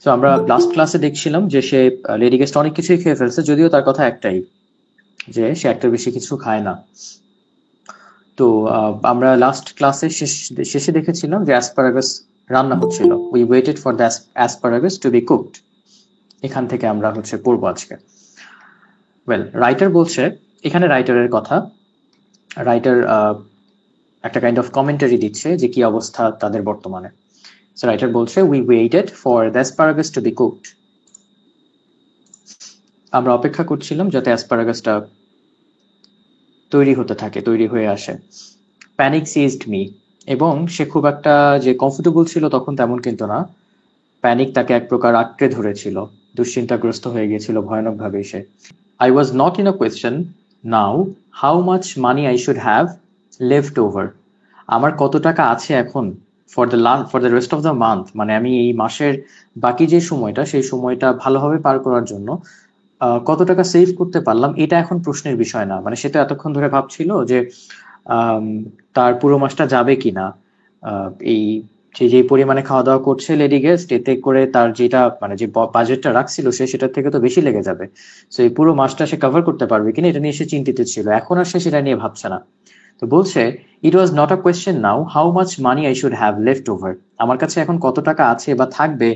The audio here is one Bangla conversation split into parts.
তো আমরা লাস্ট ক্লাসে দেখছিলাম যে সে লেডি গেস্ট অনেক কিছুই খেয়ে ফেলছে, যদিও তার কথা একটাই যে সে একটা বেশি কিছু খায় না। তো আমরা লাস্ট ক্লাসে শেষে দেখেছিলাম যে অ্যাসপারাগাস রান্না হচ্ছিল। We waited for the asparagus to be cooked. এখান থেকে আমরা পড়বো আজকে। ওয়েল, রাইটার বলছে, এখানে রাইটারের কথা, রাইটার একটা কাইন্ড অফ কমেন্টারি দিচ্ছে যে কি অবস্থা তাদের বর্তমানে। সো রাইটার বলছে, we waited for the asparagus to be cooked. আমরা অপেক্ষা করছিলাম যাতে অ্যাসপারাগাসটা তৈরি হতে থাকে, তৈরি হয়ে আসে। প্যানিক সিজড মি, এবং সে খুব একটা যে কমফোর্টেবল ছিল তখন তেমন কিন্তু না। প্যানিক তাকে এক প্রকার আঁকড়ে ধরেছিল, দুশ্চিন্তাগ্রস্ত হয়ে গিয়েছিল ভয়ানকভাবে সে। I was not in a question now how much money I should have left over. আমার কত টাকা আছে এখন for the rest of the month, মানে আমি এই মাসের বাকি যে সময়টা, সেই সময়টা ভালোভাবে পার করার জন্য কত টাকা সেভ করতে পারলাম, এটা এখন প্রশ্নের বিষয় না। মানে সে তো এতক্ষণ ধরে ভাবছিল যে আম, তার পুরো মাসটা যাবে কিনা, এই যে পরিমাণে খাওয়া দাওয়া করছে লেডি গেস্ট, এতে করে তার যেটা মানে যে বাজেটটা রাখছিল সে, সেটার থেকে তো বেশি লেগে যাবে। তো এই পুরো মাসটা সে কভার করতে পারবে কিনা এটা নিয়ে সে চিন্তিত ছিল। এখন আর সে সেটা নিয়ে ভাবছে না। তো বলছে, it was not a question now how much money I should have left over. আমার কাছে এখন কত টাকা আছে বা থাকবে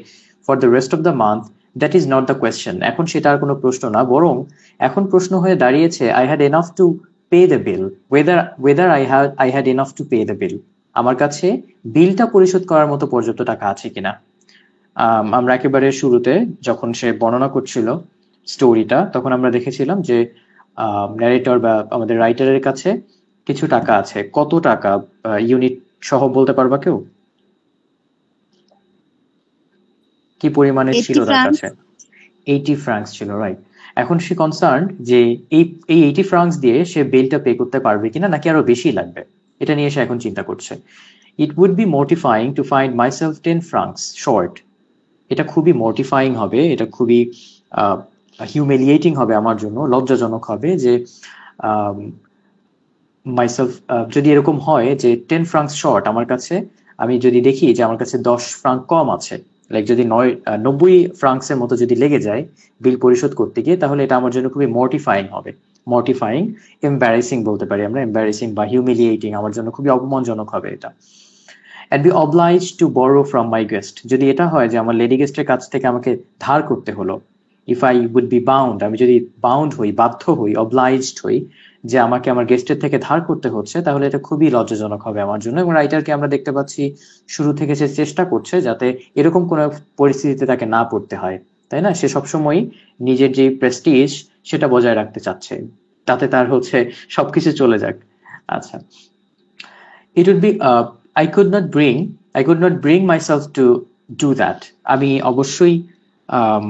for the rest of the month, that is not the question. এখন সেটা আর কোনো প্রশ্ন না, বরং এখন প্রশ্ন হয়ে দাঁড়িয়েছে, I had enough to pay the bill, weather I had enough to pay the বিল। আমার কাছে বিলটা পরিশোধ করার মতো পর্যাপ্ত টাকা আছে কিনা। আমরা একেবারে শুরুতে যখন সে বর্ণনা করছিল স্টোরিটা, তখন আমরা দেখেছিলাম যে ন্যারেটর বা আমাদের রাইটারের কাছে কিছু টাকা আছে। কত টাকা ইউনিট সহ বলতে পারবা কেউ? কি পরিমাণে ছিল 80 তার ফ্রাঙ্ক। কাছে? 80 ফ্রাঙ্কস ছিল, রাইট। এখন সে কনসার্ন যে এই এই 80 ফ্রাঙ্কস দিয়ে সে বিলটা পে করতে পারবে কিনা, নাকি আরো বেশি লাগবে, এটা নিয়ে সে এখন চিন্তা করছে। It would be mortifying to find myself 10 francs short. এটা খুবই মর্টিফাইং হবে, এটা খুবই হিউমিলিয়েটিং হবে আমার জন্য, লজ্জাজনক হবে যে মাইসেলফ যদি এরকম হয় যে 10 ফ্রাঙ্কস শর্ট আমার কাছে, আমি যদি দেখি যে আমার কাছে 10 ফ্রাঙ্ক কম আছে, লাইক যদি 90 ফ্রাঙ্কসের মতো যদি লেগে যায় বিল পরিশোধ করতে গিয়ে, তাহলে এটা আমার জন্য খুবই মর্টিফাইং হবে। মর্টিফাইং, এম্বারেসিং বলতে পারি আমরা, এম্বারেসিং বা হিউমিলিয়েটিং, আমার জন্য খুবই অপমানজনক হবে এটা। And be obliged to borrow from my guest, যদি এটা হয় যে আমার লেডি গেস্টের কাছ থেকে আমাকে ধার করতে হলো, if I would be bound, আমি যদি বাউন্ড হই, বাধ্য হই, অবলাইজড হই যে আমাকে আমার গেস্টের থেকে ধার করতে হচ্ছে, তাহলে এটা খুবই লজ্জাজনক হবে আমার জন্য। এবং রাইটারকে আমরা দেখতে পাচ্ছি শুরু থেকে সে চেষ্টা করছে যাতে এরকম কোনো পরিস্থিতিতে তাকে না পড়তে হয়, তাই না? সে সবসময় নিজের যে প্রেস্টিজ সেটা বজায় রাখতে চাচ্ছে, তাতে তার সবকিছু চলে যাক। আচ্ছা, it would be I could not bring myself to do that. আমি অবশ্যই আম,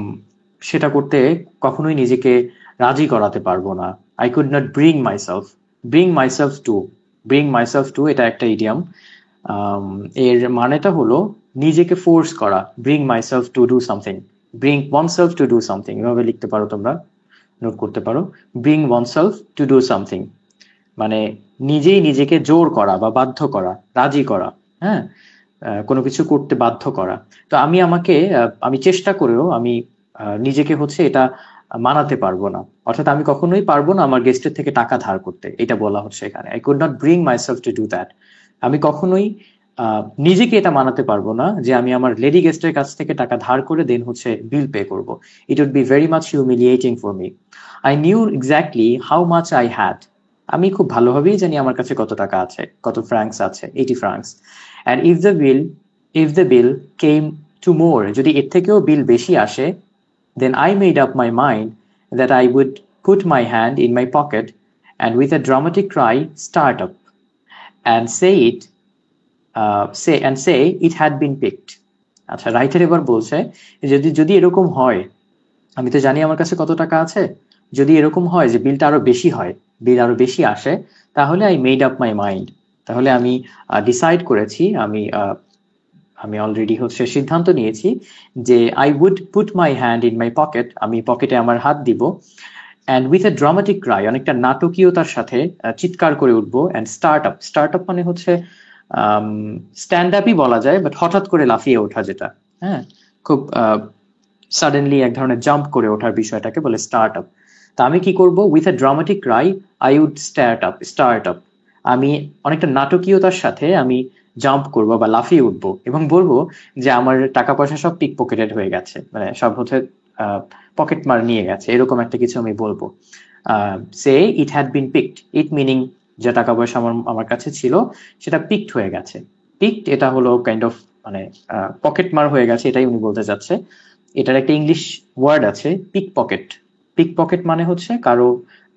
সেটা করতে কখনোই নিজেকে রাজি করাতে পারবো না। I could not bring myself to এটা একটা ইডিয়াম। এর মানেটা হলো নিজেকে ফোর্স করা, bring myself to do something, bring oneself to do something, এভাবে লিখতে পারো, তোমরা নোট করতে পারো, bring oneself to do something, মানে নিজেই নিজেকে জোর করা বা বাধ্য করা, রাজি করা, হ্যাঁ, কোনো কিছু করতে বাধ্য করা। তো আমি চেষ্টা করেও আমি নিজেকে এটা মানাতে পারবো না, অর্থাৎ আমি কখনোই পারবো না আমার গেস্টের থেকে টাকা ধার করতে, এটা বলা হচ্ছে এখানে। I could not bring myself to do that. আমি কখনোই নিজেকে এটা মানাতে পারবো না যে আমি আমার লেডি গেস্টের কাছ থেকে টাকা ধার করে দেন বিল পে করব। It would be very much humiliating for me. I knew exactly how much I had. আমি খুব ভালোভাবেই জানি আমার কাছে কত টাকা আছে, কত ফ্রাঙ্কস আছে, 80 francs. And if the bill came to more, যদি এর থেকেও বিল বেশি আসে, then I made up my mind that I would put my hand in my pocket and with a dramatic cry start up and say it had been picked. আচ্ছা, রাইটার এবার বলছে, যদি যদি এরকম হয়, আমি তো জানি আমার কাছে কত টাকা আছে, যদি এরকম হয় যে বিলটা আরো বেশি হয়, বিল আরো বেশি আসে, তাহলে I made up my mind, তাহলে আমি ডিসাইড করেছি, আমি অলরেডি সিদ্ধান্ত নিয়েছি যে I would put my hand in my pocket, আমি পকেটে আমার হাত দিব, and with a dramatic cry, অনেকটা নাটকীয়তার সাথে চিৎকার করে উঠবো, অ্যান্ড স্টার্ট আপ মানে স্ট্যান্ড আপই বলা যায়, বাট হঠাৎ করে লাফিয়ে ওঠা যেটা, হ্যাঁ, খুব সাডেনলি এক ধরনের জাম্প করে ওঠার বিষয়টাকে বলে স্টার্ট আপ। তা আমি কি করব, with a dramatic cry I would start up, আমি অনেকটা নাটকীয়তার সাথে আমি জাম্প করব বা লাফিয়ে উঠবো এবং বলবো যে আমার টাকা পয়সা সব পিক পকেটেড হয়ে গেছে, মানে সব হচ্ছে পকেট মার নিয়ে গেছে, এরকম একটা কিছু আমি বলবো। সে it had been picked, it meaning যে টাকা পয়সা আমার আমার কাছে ছিল সেটা পিকড হয়ে গেছে। পিকড এটা হলো কাইন্ড অফ মানে পকেট মার হয়ে গেছে, এটাই উনি বলতে চাচ্ছে। এটার একটা ইংলিশ ওয়ার্ড আছে, পিক পকেট। পিক পকেট মানে হচ্ছে কারো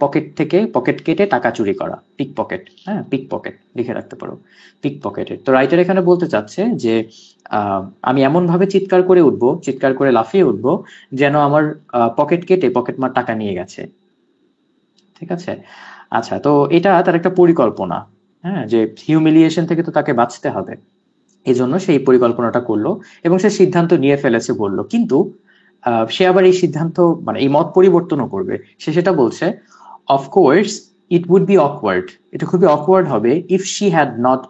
পকেট থেকে পকেট কেটে টাকা চুরি করা, পিক পকেট। হ্যাঁ, পিক পকেট লিখে রাখতে পারো, পিক পকেটের। তো রাইটার এখানে বলতে চাচ্ছে যে আমি এমন ভাবে চিৎকার করে উঠবো, চিৎকার করে লাফিয়ে উঠবো যেন আমার পকেট কেটে পকেট মার টাকা নিয়ে গেছে। ঠিক আছে, আচ্ছা, তো এটা তার একটা পরিকল্পনা। হ্যাঁ, যে হিউমিলিয়েশন থেকে তো তাকে বাঁচতে হবে, এই জন্য সেই পরিকল্পনাটা করলো এবং সে সিদ্ধান্ত নিয়ে ফেলেছে বললো। কিন্তু সে আবার এই সিদ্ধান্ত মানে এই মত পরিবর্তনও করবে। সে সেটা বলছে, of course it would be awkward, এটা খুবই অকওয়ার্ড হবে, if she had not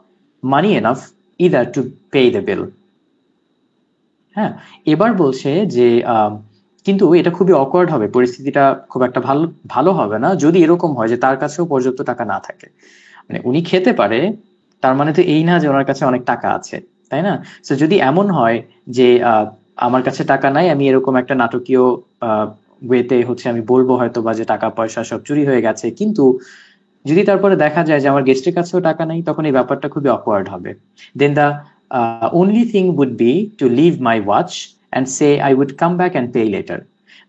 money enough either to pay the bill. হ্যাঁ, এবার বলছে যে কিন্তু এটা খুবই অকওয়ার্ড হবে, পরিস্থিতিটা খুব একটা ভালো ভালো হবে না যদি এরকম হয় যে তার কাছেও পর্যাপ্ত টাকা না থাকে। মানে উনি খেতে পারে, তার মানে তো এই না যে ওনার কাছে অনেক টাকা আছে, তাই না? তো যদি এমন হয় যে আমার কাছে টাকা নাই, আমি এরকম একটা নাটকীয় ওয়েতে হচ্ছে আমি বলবো হয়তো বা যে টাকা পয়সা সব চুরি হয়ে গেছে, কিন্তু যদি তারপরে দেখা যায় যে আমার গেস্টের কাছেও টাকা নাই, তখন এই ব্যাপারটা খুবই অকওয়ার্ড হবে। দেন the only thing would be to leave my watch and say I would come back and pay later.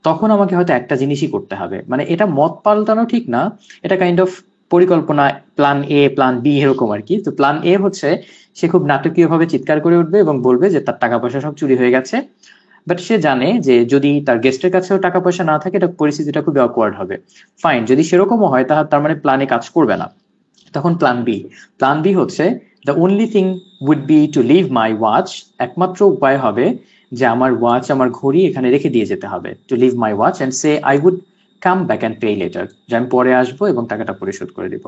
তখন আমাকে হয়তো একটা জিনিসই করতে হবে, মানে এটা মত পাল্টানো ঠিক না, এটা কাইন্ড অফ পরিকল্পনা, প্ল্যান এ প্ল্যান বি এরকম আর কি। তো প্ল্যান এ হচ্ছে সে খুব নাটকীয় ভাবে চিৎকার করে উঠবে এবং বলবে যে তার টাকা পয়সা সব চুরি হয়ে গেছে। বাট সে জানে যে যদি তার গেস্টের কাছেও টাকা পয়সা না থাকে, এটা পরিস্থিতিটা খুবই অকওয়ার্ড হবে। ফাইন, যদি সেরকমও হয় তার মানে প্ল্যানে কাজ করবে না। তখন প্ল্যান বি হচ্ছে, the only thing would be to leave my watch, একমাত্র উপায় হবে যে আমার ওয়াচ, আমার ঘড়ি এখানে রেখে দিয়ে যেতে হবে, to leave my watch and say I would come back and pay later, যে আমি পরে আসবো এবং টাকাটা পরিশোধ করে দিব।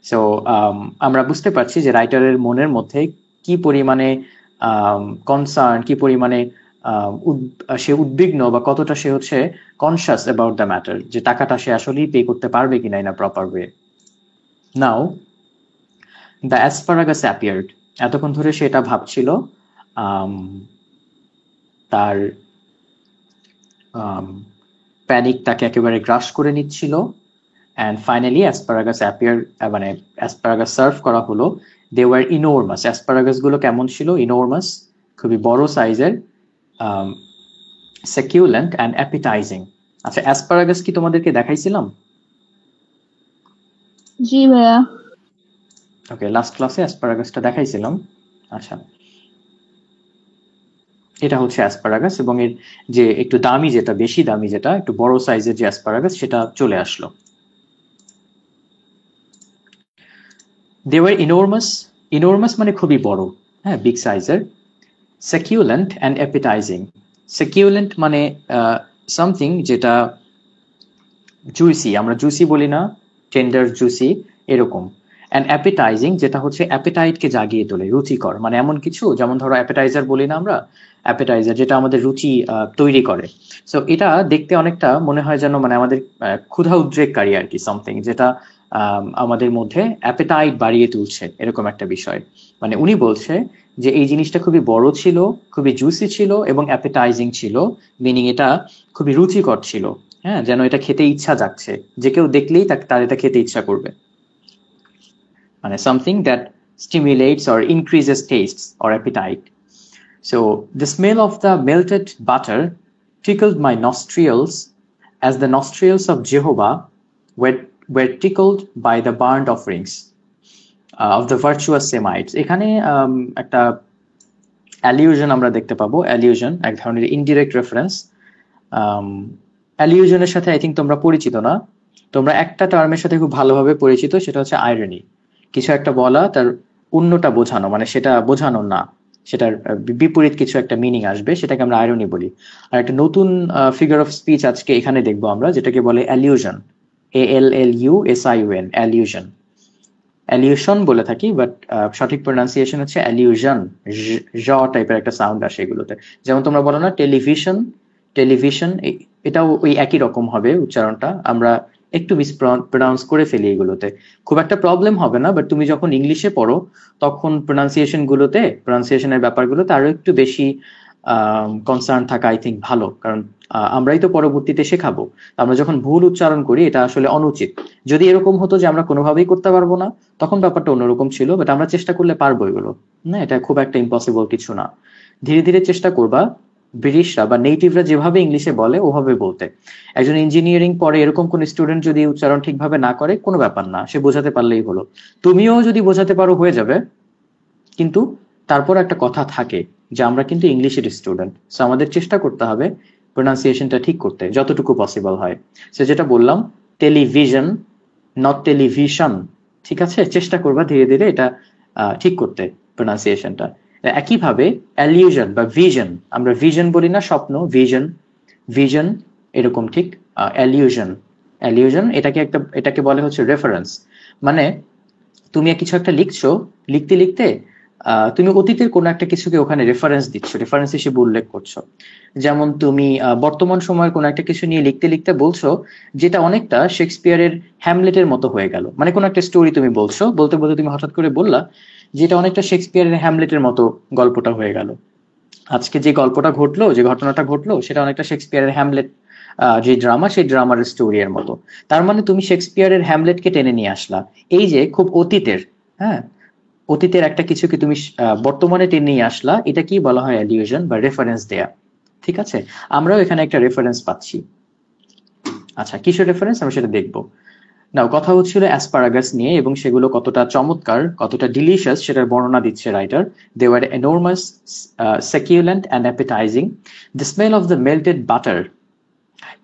সো আমরা বুঝতে পারছি যে রাইটারের মনের মধ্যে কি পরিমাণে কনসার্ন, কি পরিমাণে সে উদ্বিগ্ন বা কতটা সে হচ্ছে কনসাস অ্যাবাউট দ্য ম্যাটার, যে টাকাটা সে আসলেই পে করতে পারবে কিনা in a proper way. Now the asparagus appeared, এতক্ষণ ধরে সে এটা ভাবছিল, তার প্যানিক তাকে একেবারে গ্রাস করে নিচ্ছিল। অ্যান্ড ফাইনালি অ্যাসপারাগাস অ্যাপিয়ার, মানে অ্যাসপারাগাস সার্ভ করা হলো। দে ওয়ার ইনোরমাস, অ্যাসপারাগাস গুলো কেমন ছিল? ইনোরমাস, খুবই বড় সাইজের, সাকিউলেন্ট অ্যান্ড অ্যাপিটাইজিং। আচ্ছা, অ্যাসপারাগাস কি তোমাদেরকে দেখাইছিলাম? জি ভাইয়া। ওকে, লাস্ট ক্লাসে অ্যাসপারাগাসটা দেখাইছিলাম। আচ্ছা, এটা হচ্ছে অ্যাসপারাগাস এবং এর যে একটু দামি, যেটা বেশি দামি, যেটা একটু বড় সাইজের যে অ্যাসপারাগাস, সেটা চলে আসলো। দে ওয়ার ইনোরমাস, ইনোরমাস মানে খুবই বড়, হ্যাঁ, বিগ সাইজের। সাকিউলেন্ট অ্যান্ড অ্যাপিটাইজিং, সাকিউলেন্ট মানে সামথিং যেটা জুইসি, আমরা জুইসি বলি না, টেন্ডার জুসি এরকম। অ্যান্ড অ্যাপিটাইজিং যেটা হচ্ছে অ্যাপিটাইটকে জাগিয়ে তোলে, রুচিকর, মানে এমন কিছু, যেমন ধরো অ্যাপিটাইজার বলি না আমরা, অ্যাপিটাইজার যেটা আমাদের রুচি তৈরি করে। সো এটা দেখতে অনেকটা মনে হয় যেন মানে আমাদের ক্ষুধা উদ্রেককারী আর কি, সামথিং যেটা আমাদের মধ্যে অ্যাপিটাইট বাড়িয়ে তুলছে, এরকম একটা বিষয়। মানে উনি বলছে যে এই জিনিসটা খুবই বড় ছিল, খুবই জুসি ছিল এবং অ্যাপিটাইজিং ছিল, মিনিং এটা খুবই রুচিকর ছিল। হ্যাঁ, যেন এটা খেতে ইচ্ছা জাগছে, যে কেউ দেখলেই তার এটা খেতে ইচ্ছা করবে, মানে something that stimulates or increases tastes or appetite. So the smell of the melted butter tickled my nostrils as the nostrils of Jehovah were tickled by the burnt offerings of the virtuous Semites. এখানে একটা অ্যালিউশন আমরা দেখতে পাবো, অ্যালিউশন এক ধরনের ইনডিরেক্ট রেফারেন্স। অ্যালিউশনের সাথে আই থিঙ্ক তোমরা পরিচিত না, তোমরা একটা টার্মের সাথে খুব ভালোভাবে পরিচিত, সেটা হচ্ছে আইরনি। কিছু একটা বলা, তার অন্যটা বোঝানো, মানে সেটা বোঝানো না, সেটার বিপরীত কিছু একটা মিনিং আসবে, সেটাকে আমরা আইরনি বলি। আর একটা নতুন ফিগার অফ স্পিচ আজকে এখানে দেখবো আমরা, যেটাকে বলে অ্যালিউশন, ALLUSION, অ্যালিউশন। অ্যালিউশন বলে থাকি, বাট সঠিক প্রোনাউন্সিয়েশন হচ্ছে অ্যালিউশন, জ টাইপের একটা সাউন্ড আসে এগুলোতে। যেমন তোমরা বলো না টেলিভিশন, টেলিভিশন, এটাও ওই একই রকম হবে উচ্চারণটা, আমরা একটু মিসপ্রনাউন্স করে ফেলি এগুলোতে, খুব একটা প্রবলেম হবে না, বাট তুমি যখন ইংলিশে পড়ো তখন প্রনাউন্সিয়েশনের ব্যাপারগুলোতে আরো একটু বেশি কনসার্ন থাকা আই থিঙ্ক ভালো, কারণ আমরাই তো পরবর্তীতে শেখাবো। আমরা যখন ভুল উচ্চারণ করি এটা আসলে অনুচিত। যদি এরকম হতো যে আমরা কোনোভাবেই করতে পারবো না, তখন ব্যাপারটা অন্যরকম ছিল, বাট আমরা চেষ্টা করলে পারবো এগুলো, না এটা খুব একটা ইম্পসিবল কিছু না। ধীরে ধীরে চেষ্টা করবা ব্রিটিশরা বা নেটিভরা যেভাবে ইংলিশে বলে ওভাবে বলতে। একজন ইঞ্জিনিয়ারিং পরে এরকম কোন স্টুডেন্ট যদি উচ্চারণ ঠিকভাবে না করে, কোনো ব্যাপার না, সে বোঝাতে পারলেই হলো। তুমিও যদি বোঝাতে পারো হয়ে যাবে, কিন্তু তারপর একটা কথা থাকে যে আমরা কিন্তু ইংলিশের স্টুডেন্ট, সো আমাদের চেষ্টা করতে হবে প্রোনাউন্সিয়েশনটা ঠিক করতে যতটুকু পসিবল হয়। সে যেটা বললাম, টেলিভিশন নট টেলিভিশন, ঠিক আছে? চেষ্টা করবা ধীরে ধীরে এটা ঠিক করতে প্রোনাউন্সিয়েশনটা। একইভাবে অ্যালিউশন বা ভিশন, আমরা ভিশন বলি না, স্বপ্ন, ভিশন, ভিশন এরকম ঠিক। অ্যালিউশন, এটাকে বলে হচ্ছে রেফারেন্স। মানে তুমি কিছু একটা লিখছো, লিখতে লিখতে তুমি অতীতের কোনো একটা কিছুকে ওখানে রেফারেন্স দিচ্ছ, রেফারেন্স হিসেবে উল্লেখ করছো। যেমন তুমি বর্তমান সময়ের কোনো একটা কিছু নিয়ে লিখতে লিখতে বলছো যেটা অনেকটা শেক্সপিয়ারের হ্যামলেটের মতো হয়ে গেল। মানে কোনো একটা স্টোরি তুমি বলছো, বলতে বলতে তুমি হঠাৎ করে বললা যেটা অনেকটা শেক্সপিয়ারের হ্যামলেটের মতো গল্পটা হয়ে গেল। আজকে যে গল্পটা ঘটলো, যে ঘটনাটা ঘটলো, সেটা অনেকটা শেক্সপিয়ারের হ্যামলেট, যে ড্রামা, সেই ড্রামার স্টোরি এর মতো। তার মানে তুমি শেক্সপিয়ারের হ্যামলেটকে টেনে নিয়ে আসলা। এই যে খুব অতীতের, হ্যাঁ, অতীতের একটা কিছুকে তুমি বর্তমানে টেনে নিয়ে আসলা, এটা কি বলা হয়? অ্যালিউশন বা রেফারেন্স দেয়া। ঠিক আছে, আমরাও এখানে একটা রেফারেন্স পাচ্ছি। আচ্ছা, কিসের রেফারেন্স আমরা সেটা দেখবো। নাও, কথা হচ্ছিল অ্যাসপারাগাস নিয়ে, এবং সেগুলো কতটা চমৎকার, কতটা ডিলিশিয়াস সেটার বর্ণনা দিচ্ছে writer. They were enormous, succulent and appetising. The smell of the melted butter,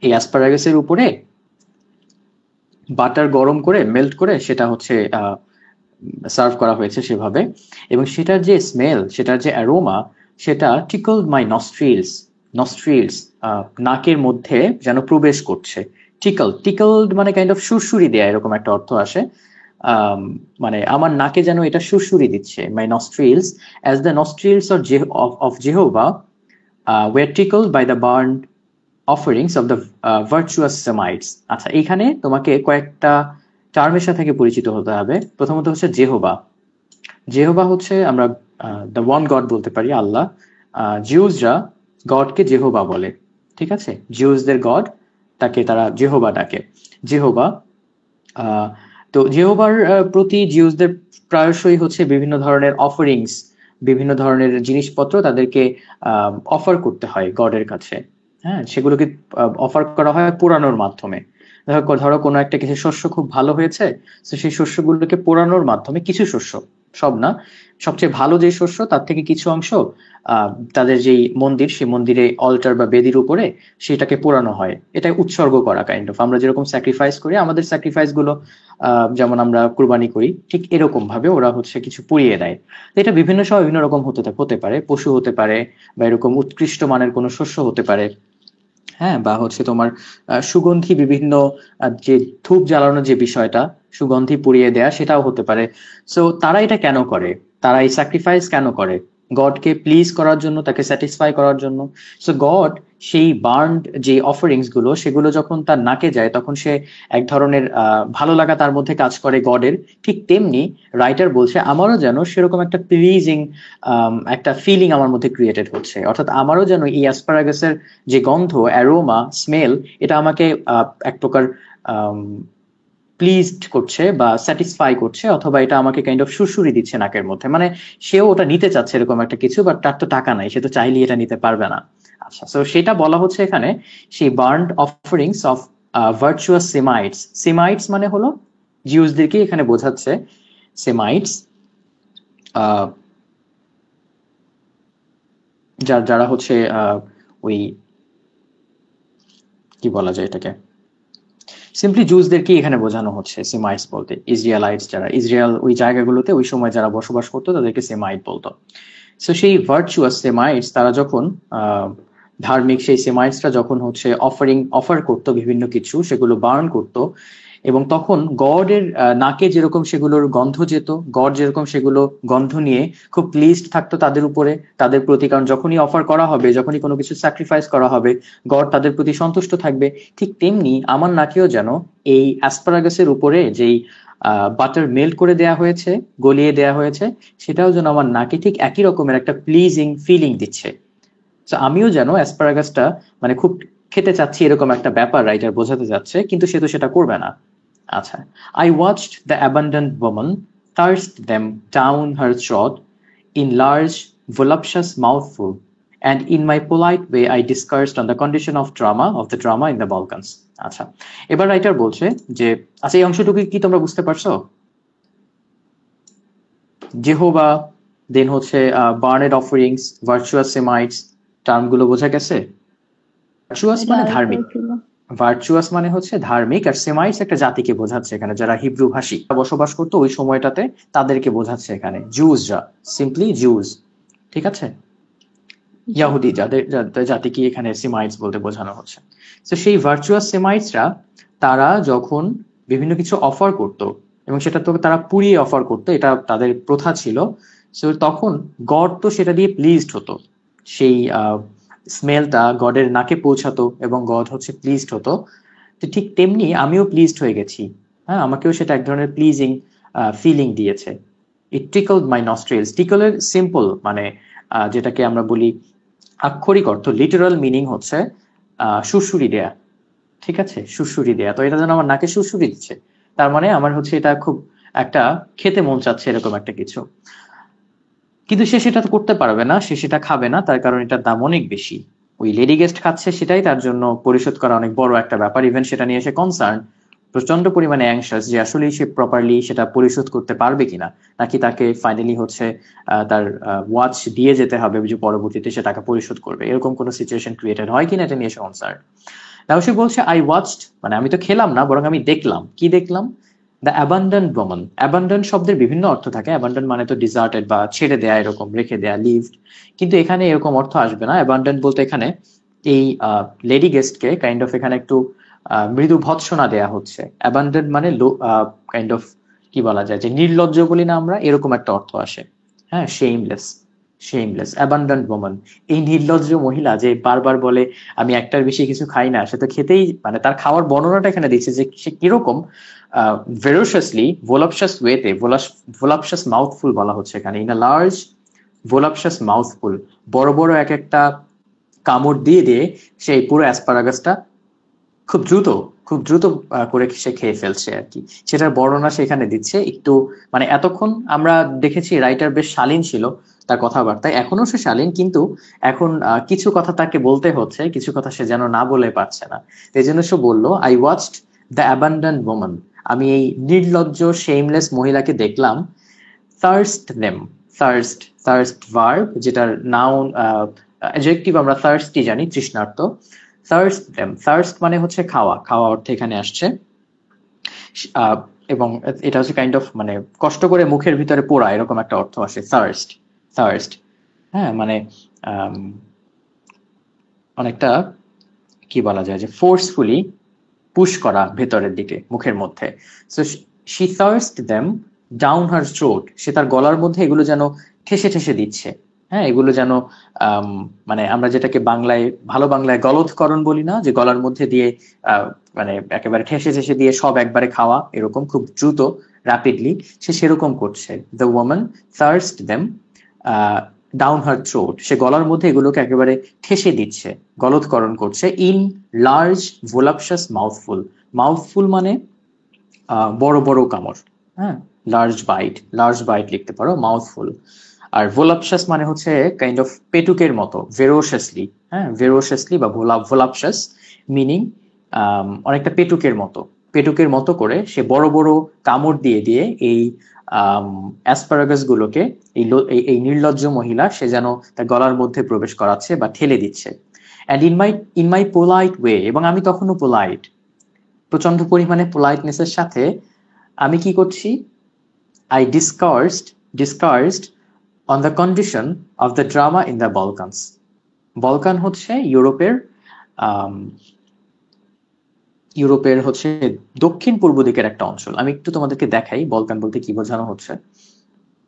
এই অ্যাসপারাগাসের উপরে বাটার গরম করে, মেল্ট করে সেটা হচ্ছে সার্ভ করা হয়েছে সেভাবে, এবং সেটার যে স্মেল, সেটার যে অ্যারোমা, সেটা টিকলড মাই নস্ট্রিলস, নাকের মধ্যে যেন প্রবেশ করছে। টিকলড মানে কাইন্ড অফ সুরসুরি দেয়া, এরকম একটা অর্থ আসে। মানে আমার নাকে যেন এটা সুরসুরি দিচ্ছে। My nostrils, as the nostrils of Jehovah were tickled by the burned offerings of the virtuous Semites. আচ্ছা, এখানে তোমাকে কয়েকটা টার্মের সাথে পরিচিত হতে হবে। প্রথমত হচ্ছে জেহোবা। জেহোবা হচ্ছে আমরা দ্য ওয়ান গড বলতে পারি, আল্লাহ। জিউসরা গডকে জেহোবা বলে, ঠিক আছে? জিউসদের গড, তাকে তারা জেহোবা ডাকে। জেহোবা, তো জেহোবার প্রতি জিউসদের প্রায়শই হচ্ছে বিভিন্ন ধরনের অফারিংস, বিভিন্ন ধরনের জিনিসপত্র তাদেরকে অফার করতে হয় গডের কাছে। হ্যাঁ, সেগুলোকে অফার করা হয় পোড়ানোর মাধ্যমে। ধরো কোনো একটা কিছু শস্য খুব ভালো হয়েছে, তো সেই শস্যগুলোকে পোড়ানোর মাধ্যমে, কিছু শস্য, সব না, সবচেয়ে ভালো যে শস্য তার থেকে কিছু অংশ তাদের যেই মন্দির, সেই মন্দিরে অল্টার বা বেদির উপরে সেটাকে পোড়ানো হয়। এটা উৎসর্গ করা কাইন্ড অফ। আমরা যেরকম স্যাক্রিফাইস করি, আমাদের স্যাক্রিফাইস গুলো যেমন আমরা কুরবানি করি, ঠিক এরকম ভাবে ওরা হচ্ছে কিছু পুড়িয়ে দেয়। তো এটা বিভিন্ন সময় বিভিন্ন রকম হতে পারে, পশু হতে পারে, বা এরকম উৎকৃষ্ট মানের কোনো শস্য হতে পারে, হ্যাঁ, বা হচ্ছে তোমার সুগন্ধি বিভিন্ন যে ধূপ জ্বালানোর যে বিষয়টা, সুগন্ধি পুড়িয়ে দেয়া, সেটাও হতে পারে। সো তারা এটা কেন করে? তারা এই স্যাক্রিফাইস কেন করে? গডকে প্লিজ করার জন্য, তাকে স্যাটিসফাই করার জন্য। সো গড সেই বার্নড যে অফারিংস গুলো, সেগুলো যখন তার নাকে যায়, তখন সে এক ধরনের ভালো লাগা তার মধ্যে কাজ করে গডের। ঠিক তেমনি রাইটার বলছে আমারও যেন সেরকম একটা প্লিজিং একটা ফিলিং আমার মধ্যে ক্রিয়েটেড হচ্ছে, অর্থাৎ আমারও যেন এই অ্যাসপারাগাসের যে গন্ধ, অ্যারোমা, স্মেল, এটা আমাকে এক প্রকার প্লিজড করছে বা স্যাটিসফাই করছে, অথবা এটা আমাকে কাইন্ড অফ সুরসুরি দিচ্ছে নাকের মধ্যে। মানে সেও ওটা নিতে চাচ্ছে এরকম একটা কিছু, বাট তার তো টাকা নাই, সে তো চাইলেই এটা নিতে পারবে না। আচ্ছা, তো সেটা বলা হচ্ছে এখানে সেই বার্নড অফারিংস অফ ভার্চুয়াস সেমাইটস। সেমাইটস মানে হলো জিউসদেরকে এখানে বোঝাচ্ছে। সেমাইটস যারা হচ্ছে ওই কি বলা যায় এটাকে, সিম্পলি জুসদেরকে এখানে বোঝানো হচ্ছে সেমাইটস বলতে। ইসরায়েলাইটস, যারা ইসরায়েল ওই জায়গাগুলোতে ওই সময় যারা বসবাস করতো, তাদেরকে সেমাইট বলতো। সো সেই ভার্চুয়াস সেমাইটস, তারা যখন ধার্মিক সেই সেমাইটসরা যখন হচ্ছে অফার করতো বিভিন্ন কিছু, সেগুলো বার্ন করতো, এবং তখন গডের নাকে যেরকম সেগুলোর গন্ধ যেত, গড যেরকম সেগুলো গন্ধ নিয়ে খুব প্লিজড থাকতো তাদের উপরে, তাদের প্রতি, কারণ যখনই অফার করা হবে, যখনই কোনো কিছু স্যাক্রিফাইস করা হবে, গড তাদের প্রতি সন্তুষ্ট থাকবে। ঠিক তেমনি আমার নাকেও যেন এই অ্যাসপারাগাসের উপরে যেই বাটার মেল্ট করে দেয়া হয়েছে, গলিয়ে দেয়া হয়েছে, সেটাও যেন আমার নাকে ঠিক একই রকমের একটা প্লিজিং ফিলিং দিচ্ছে। তো আমিও যেন অ্যাসপারাগাসটা মানে খুব খেতে চাচ্ছি এরকম একটা ব্যাপার রাইটার বোঝাতে যাচ্ছে, কিন্তু সে তো সেটা করবে না। আচ্ছা, I watched the abandoned woman thrust them down her throat in large, voluptuous mouthful, and in my polite way I discoursed on the condition of the drama in the Balkans. আচ্ছা, এবার রাইটার বলছে যে, আচ্ছা এই অংশটুকু কি তোমরা বুঝতে পারছো? জেহোবা, দেন হচ্ছে বার্নেড অফারিংস, ভার্চুয়াস সেমাইটস, টার্মগুলো বোঝা গেছে? ভার্চুয়াস এটা মানে আরেকবার ধার্মিক, ছিল। ভার্চুয়াস মানে হচ্ছে ধার্মিক, আর সেমাইটস একটা জাতিকে বোঝাচ্ছে এখানে, যারা হিব্রু ভাষী বসবাস করতো ওই সময়টাতে, তাদেরকে বোঝাচ্ছে এখানে। জুজরা, সিম্পলি জুজ, ঠিক আছে? জি। ইয়াহুদি যাদের জাতিকে এখানে সেমাইটস বলতে বোঝানো হচ্ছে। তো সেই ভার্চুয়াস সেমাইটসরা, তারা যখন বিভিন্ন কিছু অফার করত, এবং সেটা তো তারা পুড়িয়ে অফার করতো, এটা তাদের প্রথা ছিল। সো তখন গড তো সেটা দিয়ে প্লিজড হতো, সেই স্মেলটা গডের নাকে পৌঁছাতো এবং গড হচ্ছে প্লিজড হতো। তো ঠিক তেমনি আমিও প্লিজড হয়ে গেছি। হ্যাঁ, আমাকেও সেটা এক ধরনের প্লিজিং ফিলিং দিয়েছে। ইট টিকলড মাই নস্ট্রিলস। টিকলের সিম্পল মানে যেটাকে আমরা বলি আক্ষরিক অর্থ, লিটারাল মিনিং হচ্ছে সুরসুরি দেয়া, ঠিক আছে? সুরসুরি দেয়া। তো এটা যেন আমার নাকে সুরসুরি দিচ্ছে, তার মানে আমার হচ্ছে এটা খুব একটা খেতে মন চাচ্ছে এরকম একটা কিছু। কিন্তু সে সেটা তো করতে পারবে না, সে সেটা খাবে না, তার কারণ এটার দাম অনেক বেশি। ওই লেডি গেস্ট খাচ্ছে, সেটাই তার জন্য পরিশোধ করা অনেক বড় একটা ব্যাপার। ইভেন সেটা নিয়ে সে কনসার্ন, প্রচন্ড পরিমাণে অ্যাংশাস যে আসলে সে প্রপারলি সেটা পরিশোধ করতে পারবে কিনা, নাকি তাকে ফাইনালি হচ্ছে তার ওয়াচ দিয়ে যেতে হবে যে পরবর্তীতে সে টাকা পরিশোধ করবে, এরকম কোনো সিচুয়েশন ক্রিয়েটেড হয় কিনা এটা নিয়ে সে কনসার্ন। তাও সে বলছে আই ওয়াচড, মানে আমি তো খেলাম না, বরং আমি দেখলাম। কি দেখলাম? The abandon woman. অ্যাবান্ডন শব্দের বিভিন্ন অর্থ থাকে। অ্যাবান্ডন মানে তো ডিজার্টেড বা ছেড়ে দেয়া, এরকম রেখে দেয়া, লিভড। কিন্তু এখানে এরকম অর্থ আসবে না। অ্যাবান্ডন বলতে এখানে এই লেডি গেস্টকে কাইন্ড অফ এখানে একটু মৃদু ভৎসনা দেয়া হচ্ছে। অ্যাবান্ডন মানে কাইন্ড অফ কি বলা যায়, যে নির্লজ্জ বলি না আমরা, এরকম একটা অর্থ আসে। হ্যাঁ, শেমলেস, শেমলেস অ্যাবান্ডন্ট ওম্যান। এই নির্লজ্জ মহিলা যে বারবার বলে আমি একটার বেশি কিছু খাই না, সে তো খেতেই, মানে তার খাওয়ার বর্ণনাটা এখানে দিচ্ছে যে সে কিরকম ভেরোশাসলি, ভোলাপশাস ওয়েতে, ভোলাপশাস মাউথফুল বলা হচ্ছে এখানে, ইন আ লার্জ ভোলাপশাস মাউথফুল, বড় বড় এক একটা কামড় দিয়ে দিয়ে সেই পুরো অ্যাসপারাগাসটা খুব দ্রুত, খুব দ্রুত করে সে খেয়ে ফেলছে আর কি। সেটার বর্ণনা সেখানে দিচ্ছে একটু। মানে এতক্ষণ আমরা দেখেছি রাইটার বেশ শালীন ছিল তার কথাবার্তায়, এখনো সে শালীন, কিন্তু এখন কিছু কথা তাকে বলতে হচ্ছে, কিছু কথা সে যেন না বলে পারছে না। এই জন্য সে বললো আই ওয়াচড দ্য অ্যাবান্ডন্ট ওম্যান, আমি এই নির্লজ্জ শেমলেস মহিলাকে দেখলাম। Thirst them, thirst, thirst verb, যেটার নাউন অ্যাডজেক্টিভ আমরা থার্স্টি জানি, তৃষ্ণার্ত। থার্স্ট দেম, থার্স্ট মানে হচ্ছে খাওয়া, খাওয়া অর্থে এখানে আসছে। আহ, এবং এটা হচ্ছে কাইন্ড অফ মানে কষ্ট করে মুখের ভিতরে পোড়া, এরকম একটা অর্থ আসে থার্স্ট, থার্স্ট। হ্যাঁ, মানে আম, অনেকটা কি বলা যায়, যে ফোর্সফুলি পুশ করা ভেতরের দিকে মুখের মধ্যে। So she thrust them down her throat, সে তার গলার মধ্যে এগুলো যেন ঠেসে ঠেসে দিচ্ছে। হ্যাঁ, এগুলো যেন আম, মানে আমরা যেটাকে বাংলায়, ভালো বাংলায় গলদকরণ বলি না, যে গলার মধ্যে দিয়ে মানে একেবারে ঠেসে ঠেসে দিয়ে সব একবারে খাওয়া, এরকম খুব দ্রুত, র্যাপিডলি সে সেরকম করছে। The woman thrust them down her throat, সে গলার মধ্যে এগুলোকে একেবারে ঠেসে দিচ্ছে, গলদকরণ করছে। ইন লার্জ ভোলাপশাস মাউথফুল, মাউথফুল মানে বড় বড় কামড়। হ্যাঁ, লার্জ বাইট, লার্জ বাইট লিখতে পারো, মাউথফুল। আর ভোলাপশাস মানে হচ্ছে কাইন্ড অফ পেটুকের মতো, ভেরোশাসলি। হ্যাঁ, ভেরোশাসলি বা ভোলাপশাস মিনিং অনেকটা পেটুকের মতো, পেটুকের মতো করে সে বড় বড় কামড় দিয়ে দিয়ে এই অ্যাসপারাগাস গুলোকে, এই নির্লজ্জ মহিলা সে যেন তার গলার মধ্যে প্রবেশ করাচ্ছে বা ঠেলে দিচ্ছে। And in my polite way, এবং আমি তখনও পোলাইট, প্রচন্ড পরিমাণে পোলাইটনেসের সাথে আমি কি করছি? I discussed on the condition of the drama in the Balkans. Balkan হচ্ছে ইউরোপের ইউরোপের হচ্ছে দক্ষিণ পূর্ব দিকের একটা অঞ্চল। আমি একটু তোমাদেরকে দেখাই বলকান বলতে কি বোঝানো হচ্ছে।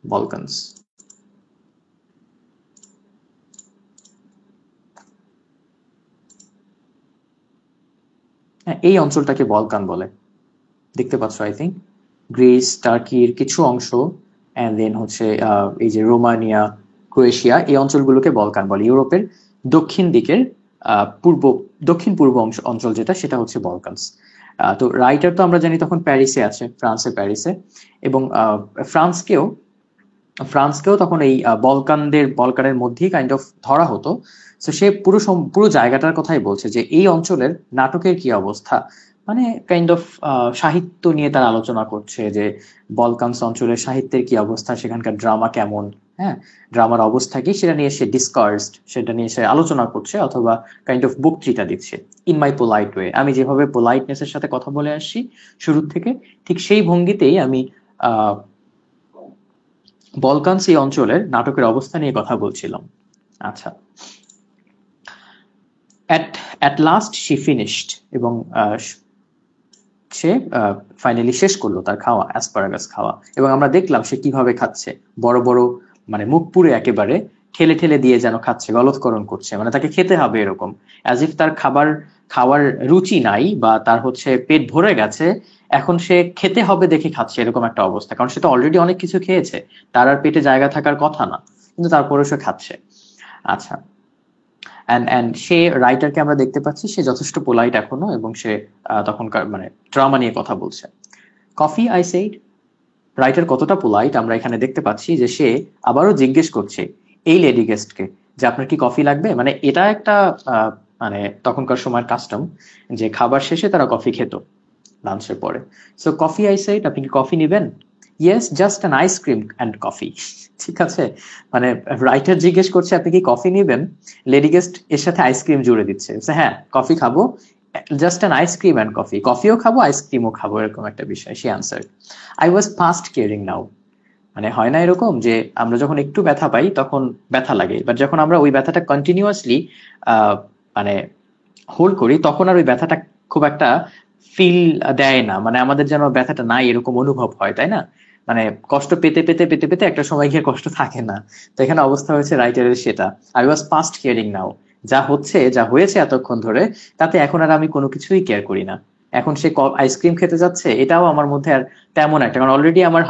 বলকানস, হ্যাঁ, এই অঞ্চলটাকে বলকান বলে। দেখতে পাচ্ছ আই থিঙ্ক গ্রিস, টার্কির কিছু অংশ, অ্যান্ড দেন হচ্ছে এই যে রোমানিয়া, ক্রোয়েশিয়া, এই অঞ্চলগুলোকে বলকান বলে। ইউরোপের দক্ষিণ দিকের পূর্ব, দক্ষিণ পূর্ব অঞ্চল যেটা, সেটা হচ্ছে বলকানস। তো রাইটার তো আমরা জানি তখন প্যারিসে আছে, ফ্রান্সের প্যারিসে, এবং ফ্রান্সকেও ফ্রান্সকেও তখন এই বলকানের মধ্যেই কাইন্ড অফ ধরা হতো। তো সে পুরো জায়গাটার কথাই বলছে যে এই অঞ্চলের নাটকের কি অবস্থা, মানে কাইন্ড অফ সাহিত্য নিয়ে তার আলোচনা করছে যে বলকানস অঞ্চলের সাহিত্যের কি অবস্থা, সেখানকার ড্রামা কেমন, হ্যাঁ, ড্রামার অবস্থা কি, সেটা নিয়ে সে ডিসকাসড, সেটা নিয়ে সে আলোচনা করছে অথবা কাইন্ড অফ বক্তৃতা দিচ্ছে। ইন মাই পোলাইট ওয়ে, আমি যেভাবে পোলাইটনেসের সাথে কথা বলে আসছি শুরুর থেকে, ঠিক সেই ভঙ্গিতেই আমি আহ বলকানস এই অঞ্চলের নাটকের অবস্থা নিয়ে কথা বলছিলাম। আচ্ছা, at at last she finished, এবং সে ফাইনালি শেষ করলো তার খাওয়া, অ্যাসপারাগাস খাওয়া। এবং আমরা দেখলাম সে কিভাবে খাচ্ছে, বড় বড়, মানে মুখ পুরে একেবারে ঠেলে ঠেলে দিয়ে যেন খাচ্ছে, গলৎকরণ করছে, মানে তাকে খেতে হবে এরকম, অ্যাজ ইফ তার খাওয়ার রুচি নাই, বা তার হচ্ছে পেট ভরে গেছে, এখন সে খেতে হবে দেখে খাচ্ছে, এরকম একটা অবস্থা। কারণ সে তো অলরেডি অনেক কিছু খেয়েছে, তার আর পেটে জায়গা থাকার কথা না, কিন্তু তারপরে সে খাচ্ছে। আচ্ছা, অ্যান্ড সে রাইটারকে আমরা দেখতে পাচ্ছি সে যথেষ্ট পোলাইট এখনো, এবং সে তখনকার মানে ড্রামা নিয়ে কথা বলছে। Coffee, I said. রাইটার কতটা পোলাইট আমরা এখানে দেখতে পাচ্ছি যে সে আবারও জিজ্ঞেস করছে এই লেডি গেস্টকে যে আপনার কি কফি লাগবে। মানে এটা একটা আহ, মানে তখনকার সময়ের কাস্টম যে খাবার শেষে তারা কফি খেত লাঞ্চের পরে। সো কফি, আই সেইড, আপনি কি কফি নেবেন? Yes, just an ice cream and coffee. ঠিক আছে, মানে রাইটার জিজ্ঞেস করছে আপনি কি কফি নেবেন, লেডি গেস্ট এর সাথে আইসক্রিম জুড়ে দিচ্ছে, হ্যাঁ কফি খাবো, just an ice cream and coffee, কফিও খাবো আইসক্রিমও খাবো, এরকম একটা বিষয়। সে answer, I was past caring now. মানে হয় না এরকম যে আমরা যখন একটু ব্যথা পাই তখন ব্যথা লাগে, বাট যখন আমরা ওই ব্যথাটা কন্টিনিউয়াসলি মানে হোল্ড করি, তখন আর ওই ব্যথাটা খুব একটা ফিল দেয় না, মানে আমাদের যেন ব্যথাটা নাই এরকম অনুভব হয়, তাই না? মানে কষ্ট পেতে পেতে পেতে পেতে একটা সময় গিয়ে কষ্ট থাকে না। তো এখানে অবস্থা হয়েছে রাইটারের সেটা। আই ওয়াজ পাস্ট কেয়ারিং নাও, যা হচ্ছে যা হয়েছে এতক্ষণ ধরে, তাতে এখন আর আমি কোনো কিছুই কেয়ার করি না। এখন সে আইসক্রিম খেতে যাচ্ছে, এটাও আমার মধ্যে আর তেমন একটা, কারণ অলরেডি আমার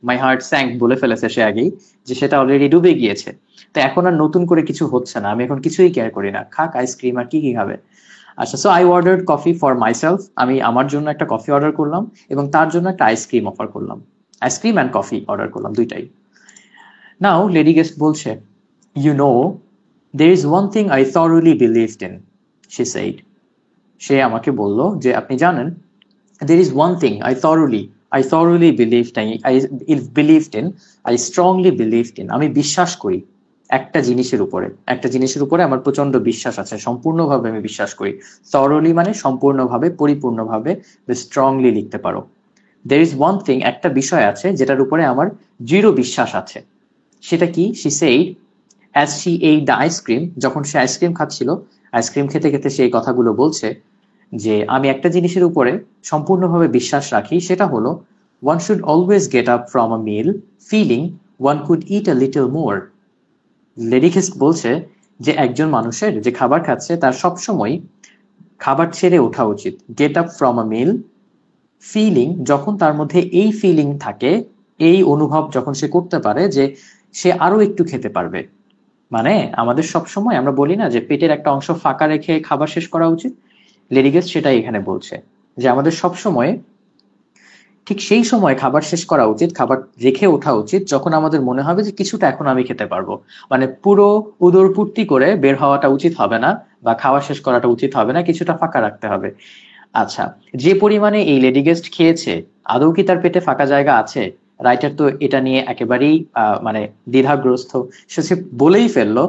মাই হার্ট স্যাঙ্ক বলে ফেলেছে সে আগেই, যে সেটা অলরেডি ডুবে গিয়েছে। তো এখন আর নতুন করে কিছু হচ্ছে না, আমি এখন কিছুই কেয়ার করি না, খাক আইসক্রিম আর কি কি খাবে। আচ্ছা, so I ordered coffee for myself, আমি আমার জন্য একটা কফি অর্ডার করলাম, এবং তার জন্য একটা আইসক্রিম অফার করলাম, আইসক্রিম অ্যান্ড কফি অর্ডার করলাম দুইটাই। নাও লেডি গেস্ট বলছে, you know, there is one thing I thoroughly believed in, she said. সে আমাকে বলল যে আপনি জানেন, there is one thing I thoroughly believed in, I strongly believed in, আমি বিশ্বাস করি একটা জিনিসের উপরে আমার প্রচন্ড বিশ্বাস আছে, সম্পূর্ণভাবে আমি বিশ্বাস করি। thoroughly মানে সম্পূর্ণভাবে, পরিপূর্ণভাবে, স্ট্রংলি লিখতে পারো। there is one thing, একটা বিষয় আছে যেটার উপরে আমার দৃঢ় বিশ্বাস আছে। সেটা কি? she said as she ate the ice cream, যখন সে আইসক্রিম খাচ্ছিল, আইসক্রিম খেতে খেতে সেই কথাগুলো বলছে যে আমি একটা জিনিসের উপরে সম্পূর্ণভাবে বিশ্বাস রাখি, সেটা হলো one should always get up from a meal feeling one could eat a little more. Lady guest বলছে যে একজন মানুষের যে খাবার খাচ্ছে তার সবসময় খাবার ছেড়ে ওঠা উচিত। Get up from a meal feeling, যখন তার মধ্যে এই ফিলিং থাকে, এই অনুভব যখন সে করতে পারে যে সে আরো একটু খেতে পারবে। মানে আমাদের সব সময় আমরা বলি না যে পেটের একটা অংশ ফাঁকা রেখে খাবার শেষ করা উচিত, লেডিগেস সেটাই এখানে বলছে যে আমাদের সব সময় ঠিক সেই সময় খাবার শেষ করা উচিত, খাবার রেখে ওঠা উচিত যখন আমাদের মনে হবে যে কিছুটা এখন আমি খেতে পারবো। মানে পুরো উদরপূর্তি করে বের হওয়াটা উচিত হবে না, বা খাওয়া শেষ করাটা উচিত হবে না, কিছুটা ফাঁকা রাখতে হবে। আচ্ছা, যে পরিমাণে এই লেডি গেস্ট খেয়েছে, আদৌ কি তার পেটে ফাঁকা জায়গা আছে? রাইটার তো এটা নিয়ে একেবারেই মানে দ্বিধাগ্রস্ত। সে বলেই ফেললো,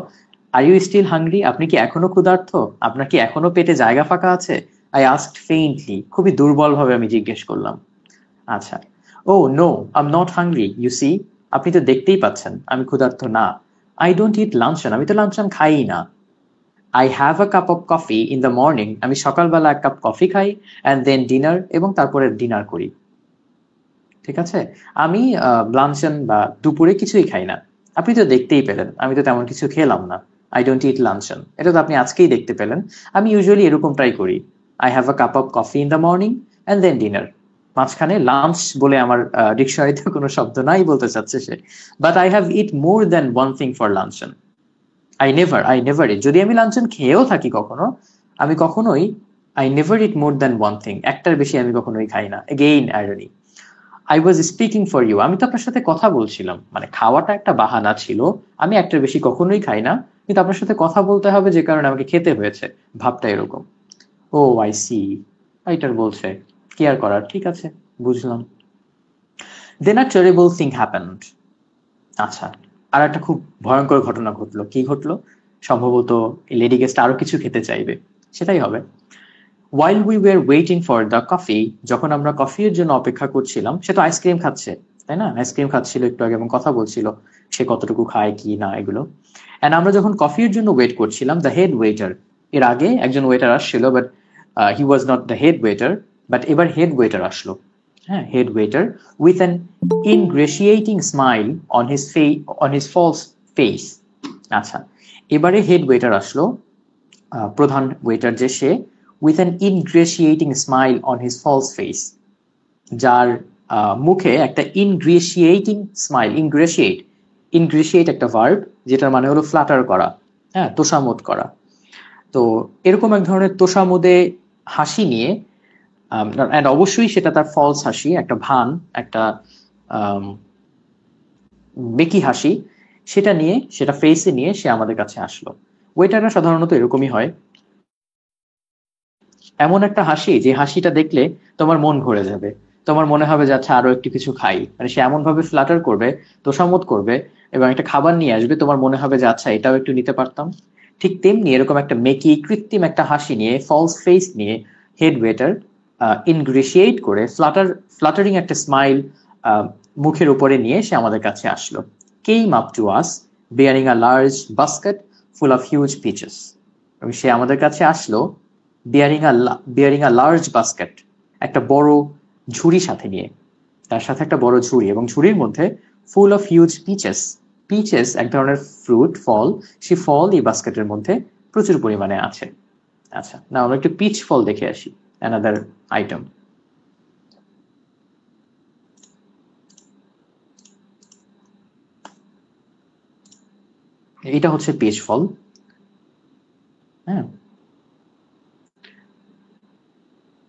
আর ইউ স্টিল হাংরি, আপনি কি এখনো ক্ষুধার্ত, আপনার কি এখনো পেটে জায়গা ফাঁকা আছে? আই আস্কড ফেইন্টলি, খুবই দুর্বল ভাবে আমি জিজ্ঞেস করলাম। আচ্ছা, oh no, I am not hungry, you see, আপনি তো দেখতেই পাচ্ছেন আমি ক্ষুধার্ত না। আই ডোন্ট ইট লাঞ্চন, আমি তো লাঞ্চন খাই না। I have a cup of coffee in the morning, আমি সকালবেলা এক কাপ কফি খাই, অ্যান্ড দেন ডিনার, এবং তারপরে ডিনার করি। ঠিক আছে? আমি লাঞ্চন বা দুপুরে কিছুই খাই না। আপনি তো দেখতেই পেলেন আমি তো তেমন কিছু খেলাম না। আই ডোন্ট ইট লাঞ্চন, এটা তো আপনি আজকেই দেখতে পেলেন। আমি ইউজুয়ালি এরকম ট্রাই করি, I have a cup of coffee in the morning and then dinner. মাঝখানে লাঞ্চ বলে আমার ডিকশনারিতে কোনো শব্দ নাই বলতে চাচ্ছে সে, but I have eat more than one thing for luncheon. I never eat, যদি আমি লাঞ্চন খেয়েও থাকি কখনো, আমি কখনোই I never eat more than one thing, একটার বেশি আমি কখনোই খাই না। Again irony, I was speaking for you, আমি তো আপনার সাথে কথা বলছিলাম, মানে খাওয়াটা একটা বাহানা ছিল। আমি একটার বেশি কখনোই খাই না, কিন্তু আপনার সাথে কথা বলতে হবে যে কারণে আমাকে খেতে হয়েছে, ভাবটা এরকম। ও আই সি, রাইটার বলছে, কি আর করার, ঠিক আছে, বুঝলাম। দেন আ টেরিবল থিং হ্যাপেন্ড। আচ্ছা, আর একটা খুব ভয়ঙ্কর ঘটনা ঘটলো। কি ঘটলো? সম্ভবত লেডি গেস্ট আরো কিছু খেতে চাইবে, সেটাই হবে। While we were waiting for the coffee, যখন আমরা কফির জন্য অপেক্ষা করছিলাম, সে তো আইসক্রিম খাচ্ছে, তাই না? আইসক্রিম খাচ্ছিল একটু আগে এবং কথা বলছিল সে কতটুকু খায় কি না এগুলো। এন্ড আমরা যখন কফির জন্য ওয়েট করছিলাম, দ্য হেড ওয়েটার, এর আগে একজন ওয়েটার আসছিল, but he was not the head waiter, but এবার হেড ওয়েটার আসলো। হ্যাঁ, head waiter with an ingratiating smile on his false face. আচ্ছা, এবারে হেড ওয়েটার আসলো, প্রধান ওয়েটার যে সে, with an ingratiating smile on his false face, যার মুখে একটা ইনগ্রেশিয়েটিং স্মাইল। ইনগ্রেশিয়েট একটা ভার্ব, যেটার মানে হলো ফ্ল্যাটার করা, হ্যাঁ, তোষামোদ করা। তো এরকম এক ধরনের তোষামোদে হাসি নিয়ে, অ্যান্ড অবশ্যই সেটা তার ফলস হাসি, একটা ভান, একটা বেকি হাসি, সেটা নিয়ে, সেটা ফেসে নিয়ে সে আমাদের কাছে আসলো। ওয়েটাররা সাধারণত এরকমই হয়, এমন একটা হাসি যে হাসিটা দেখলে তোমার মন ভরে যাবে, তোমার মনে হবে যে আচ্ছা আরো একটু কিছু খাই। মানে সে এমন ভাবে ফ্লাটার করবে, তোষামোদ করবে, এবং একটা খাবার নিয়ে আসবে, তোমার মনে হবে যে আচ্ছা এটাও একটু নিতে পারতাম। ঠিক তেমনি এরকম একটা মেকি কৃত্রিম একটা হাসি নিয়ে, ফলস ফেস নিয়ে, হেড ওয়েটার ইনগ্রেশিয়েট করে, ফ্লাটারিং একটা স্মাইল মুখের উপরে নিয়ে সে আমাদের কাছে আসলো। Came up to us bearing a large basket full of huge peaches. এবং সে আমাদের কাছে আসলো বিয়ারিং আ লার্জ বাস্কেট, একটা বড় ঝুড়ি সাথে নিয়ে, তার সাথে একটা বড় ঝুড়ি, এবং ঝুড়ির মধ্যে full of huge peaches. Peaches এক ধরনের ফ্রুট, ফল, সেই ফল এই বাস্কেটের মধ্যে প্রচুর পরিমাণে আছে। আচ্ছা, না আমরা একটু পিচ ফল দেখে আসি, অ্যানাদার আইটেম। এটা হচ্ছে পিচ ফল। হ্যাঁ,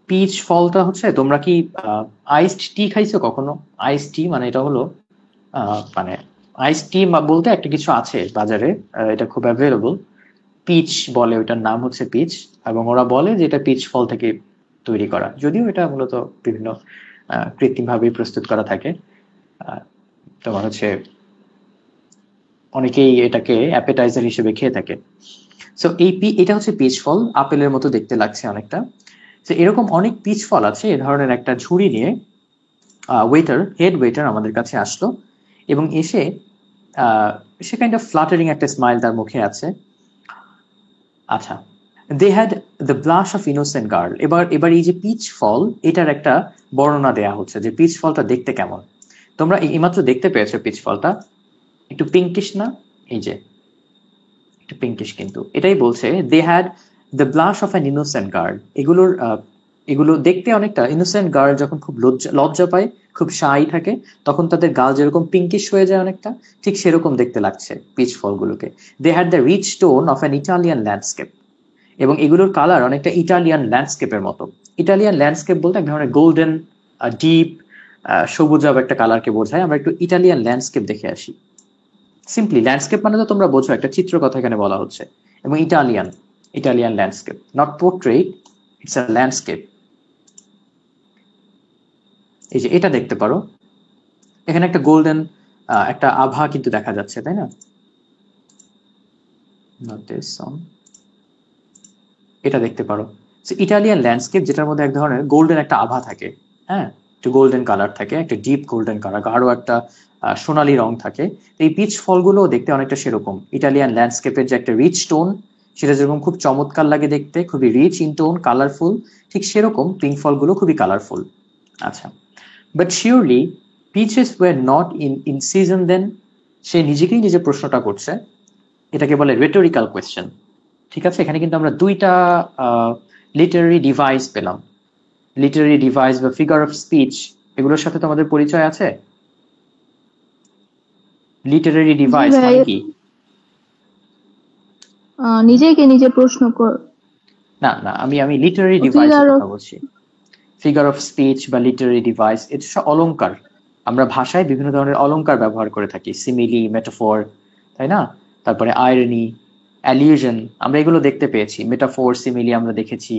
পিচ ফলটা হচ্ছে, তোমরা কি আইসড টি খাইছো কখনো? আইস টি মানে এটা হলো মানে আইস টি বলতে একটা কিছু আছে বাজারে, এটা খুব অ্যাভেলেবল। পিচ বলে, ওইটার নাম হচ্ছে পিচ, এবং ওরা বলে যে এটা পিচ ফল থেকে তৈরি করা, যদিও এটা মূলত বিভিন্ন কৃত্রিম ভাবে প্রস্তুত করা থাকে। তোমার হচ্ছে অনেকেই এটাকে অ্যাপেটাইজার হিসেবে খেয়ে থাকে। সো এটা হচ্ছে পিচ ফল, আপেলের মতো দেখতে লাগছে অনেকটা। তো এরকম অনেক পিচ ফল আছে, এ ধরনের একটা ঝুড়ি নিয়ে হেড ওয়েটার আমাদের কাছে আসলো, এবং এসে সে কাইন্ড অফ ফ্লাটারিং একটা স্মাইল তার মুখে আছে। আচ্ছা, they had the blush of innocent girl. এবার এই যে পিচ ফল, এটার একটা বর্ণনা দেয়া হচ্ছে যে পিচ ফলটা দেখতে কেমন। তোমরা এইমাত্র দেখতে পেয়েছো পিচ ফলটা, একটু পিঙ্কিশ না? এই যে একটু পিঙ্কিশ, কিন্তু এটাই বলছে they had the blush of an innocent girl. এগুলো দেখতে অনেকটা ইনোসেন্ট গার্ল যখন খুব লজ্জা পায়, খুব শাই থাকে, তখন তাদের গাল যেরকম পিঙ্কিশ হয়ে যায় অনেকটা, ঠিক সেরকম দেখতে লাগছে পিচ ফলগুলোকে। They had the rich tone of an Italian landscape. এবং এগুলোর কালার অনেকটা ইটালিয়ান ল্যান্ডস্কেপের মতো। ইটালিয়ান ল্যান্ডস্কেপ বলতে এক ধরনের গোল্ডেন ডিপ সবুজাব একটা কালারকে বোঝায়। আমরা একটু ইটালিয়ান ল্যান্ডস্কেপ দেখে আসি। সিম্পলি ল্যান্ডস্কেপ মানে তো তোমরা বোঝো, একটা চিত্র কথা এখানে বলা হচ্ছে, এবং Italian landscape, not portrait, it's a landscape. এই যে এটা দেখতে পারো, এখানে একটা গোল্ডেন একটা আভা কিন্তু দেখা যাচ্ছে, তাই না? এটা দেখতে পারো, ইটালিয়ান ল্যান্ডস্কেপ, যেটার মধ্যে এক ধরনের গোল্ডেন একটা আভা থাকে। হ্যাঁ, একটু গোল্ডেন কালার থাকে, একটা ডিপ গোল্ডেন কালার, গাঢ় একটা সোনালী রং থাকে। এই পিচ ফলগুলো দেখতে অনেকটা সেরকম, ইটালিয়ান ল্যান্ডস্কেপের যে একটা রিচ টোন, সেটা যেরকম খুব চমৎকার লাগে দেখতে, খুবই রিচ ইন টোন, কালারফুল, ঠিক সেরকম পিঙ্ক ফলগুলো খুবই কালারফুল। আচ্ছা, but surely peaches were not in season then. সে নিজেকেই নিজে প্রশ্নটা করছে, এটাকে বলে রেটোরিক্যাল কোয়েশ্চেন। ঠিক আছে, এখানে কিন্তু আমরা দুইটা লিটারারি ডিভাইস পেলাম। লিটারারি ডিভাইস বা ফিগার অফ স্পিচ, এগুলোর সাথে তোমাদের পরিচয় আছে? লিটারারি জি ডিভাইস ভাই, মানে কি? নিজেকে নিজে প্রশ্ন কর। না না, আমি লিটারারি ডিভাইসের ফিগার কথা বলছি। ফিগার অফ স্পিচ বা লিটারারি ডিভাইস, এটা সব অলংকার। আমরা ভাষায় বিভিন্ন ধরনের অলংকার ব্যবহার করে থাকি, সিমিলি, মেটাফোর, তাই না? তারপরে আইরনি, অ্যালিউশন, আমরা এগুলো দেখতে পেয়েছি। মেটাফোর, সিমিলি আমরা দেখেছি,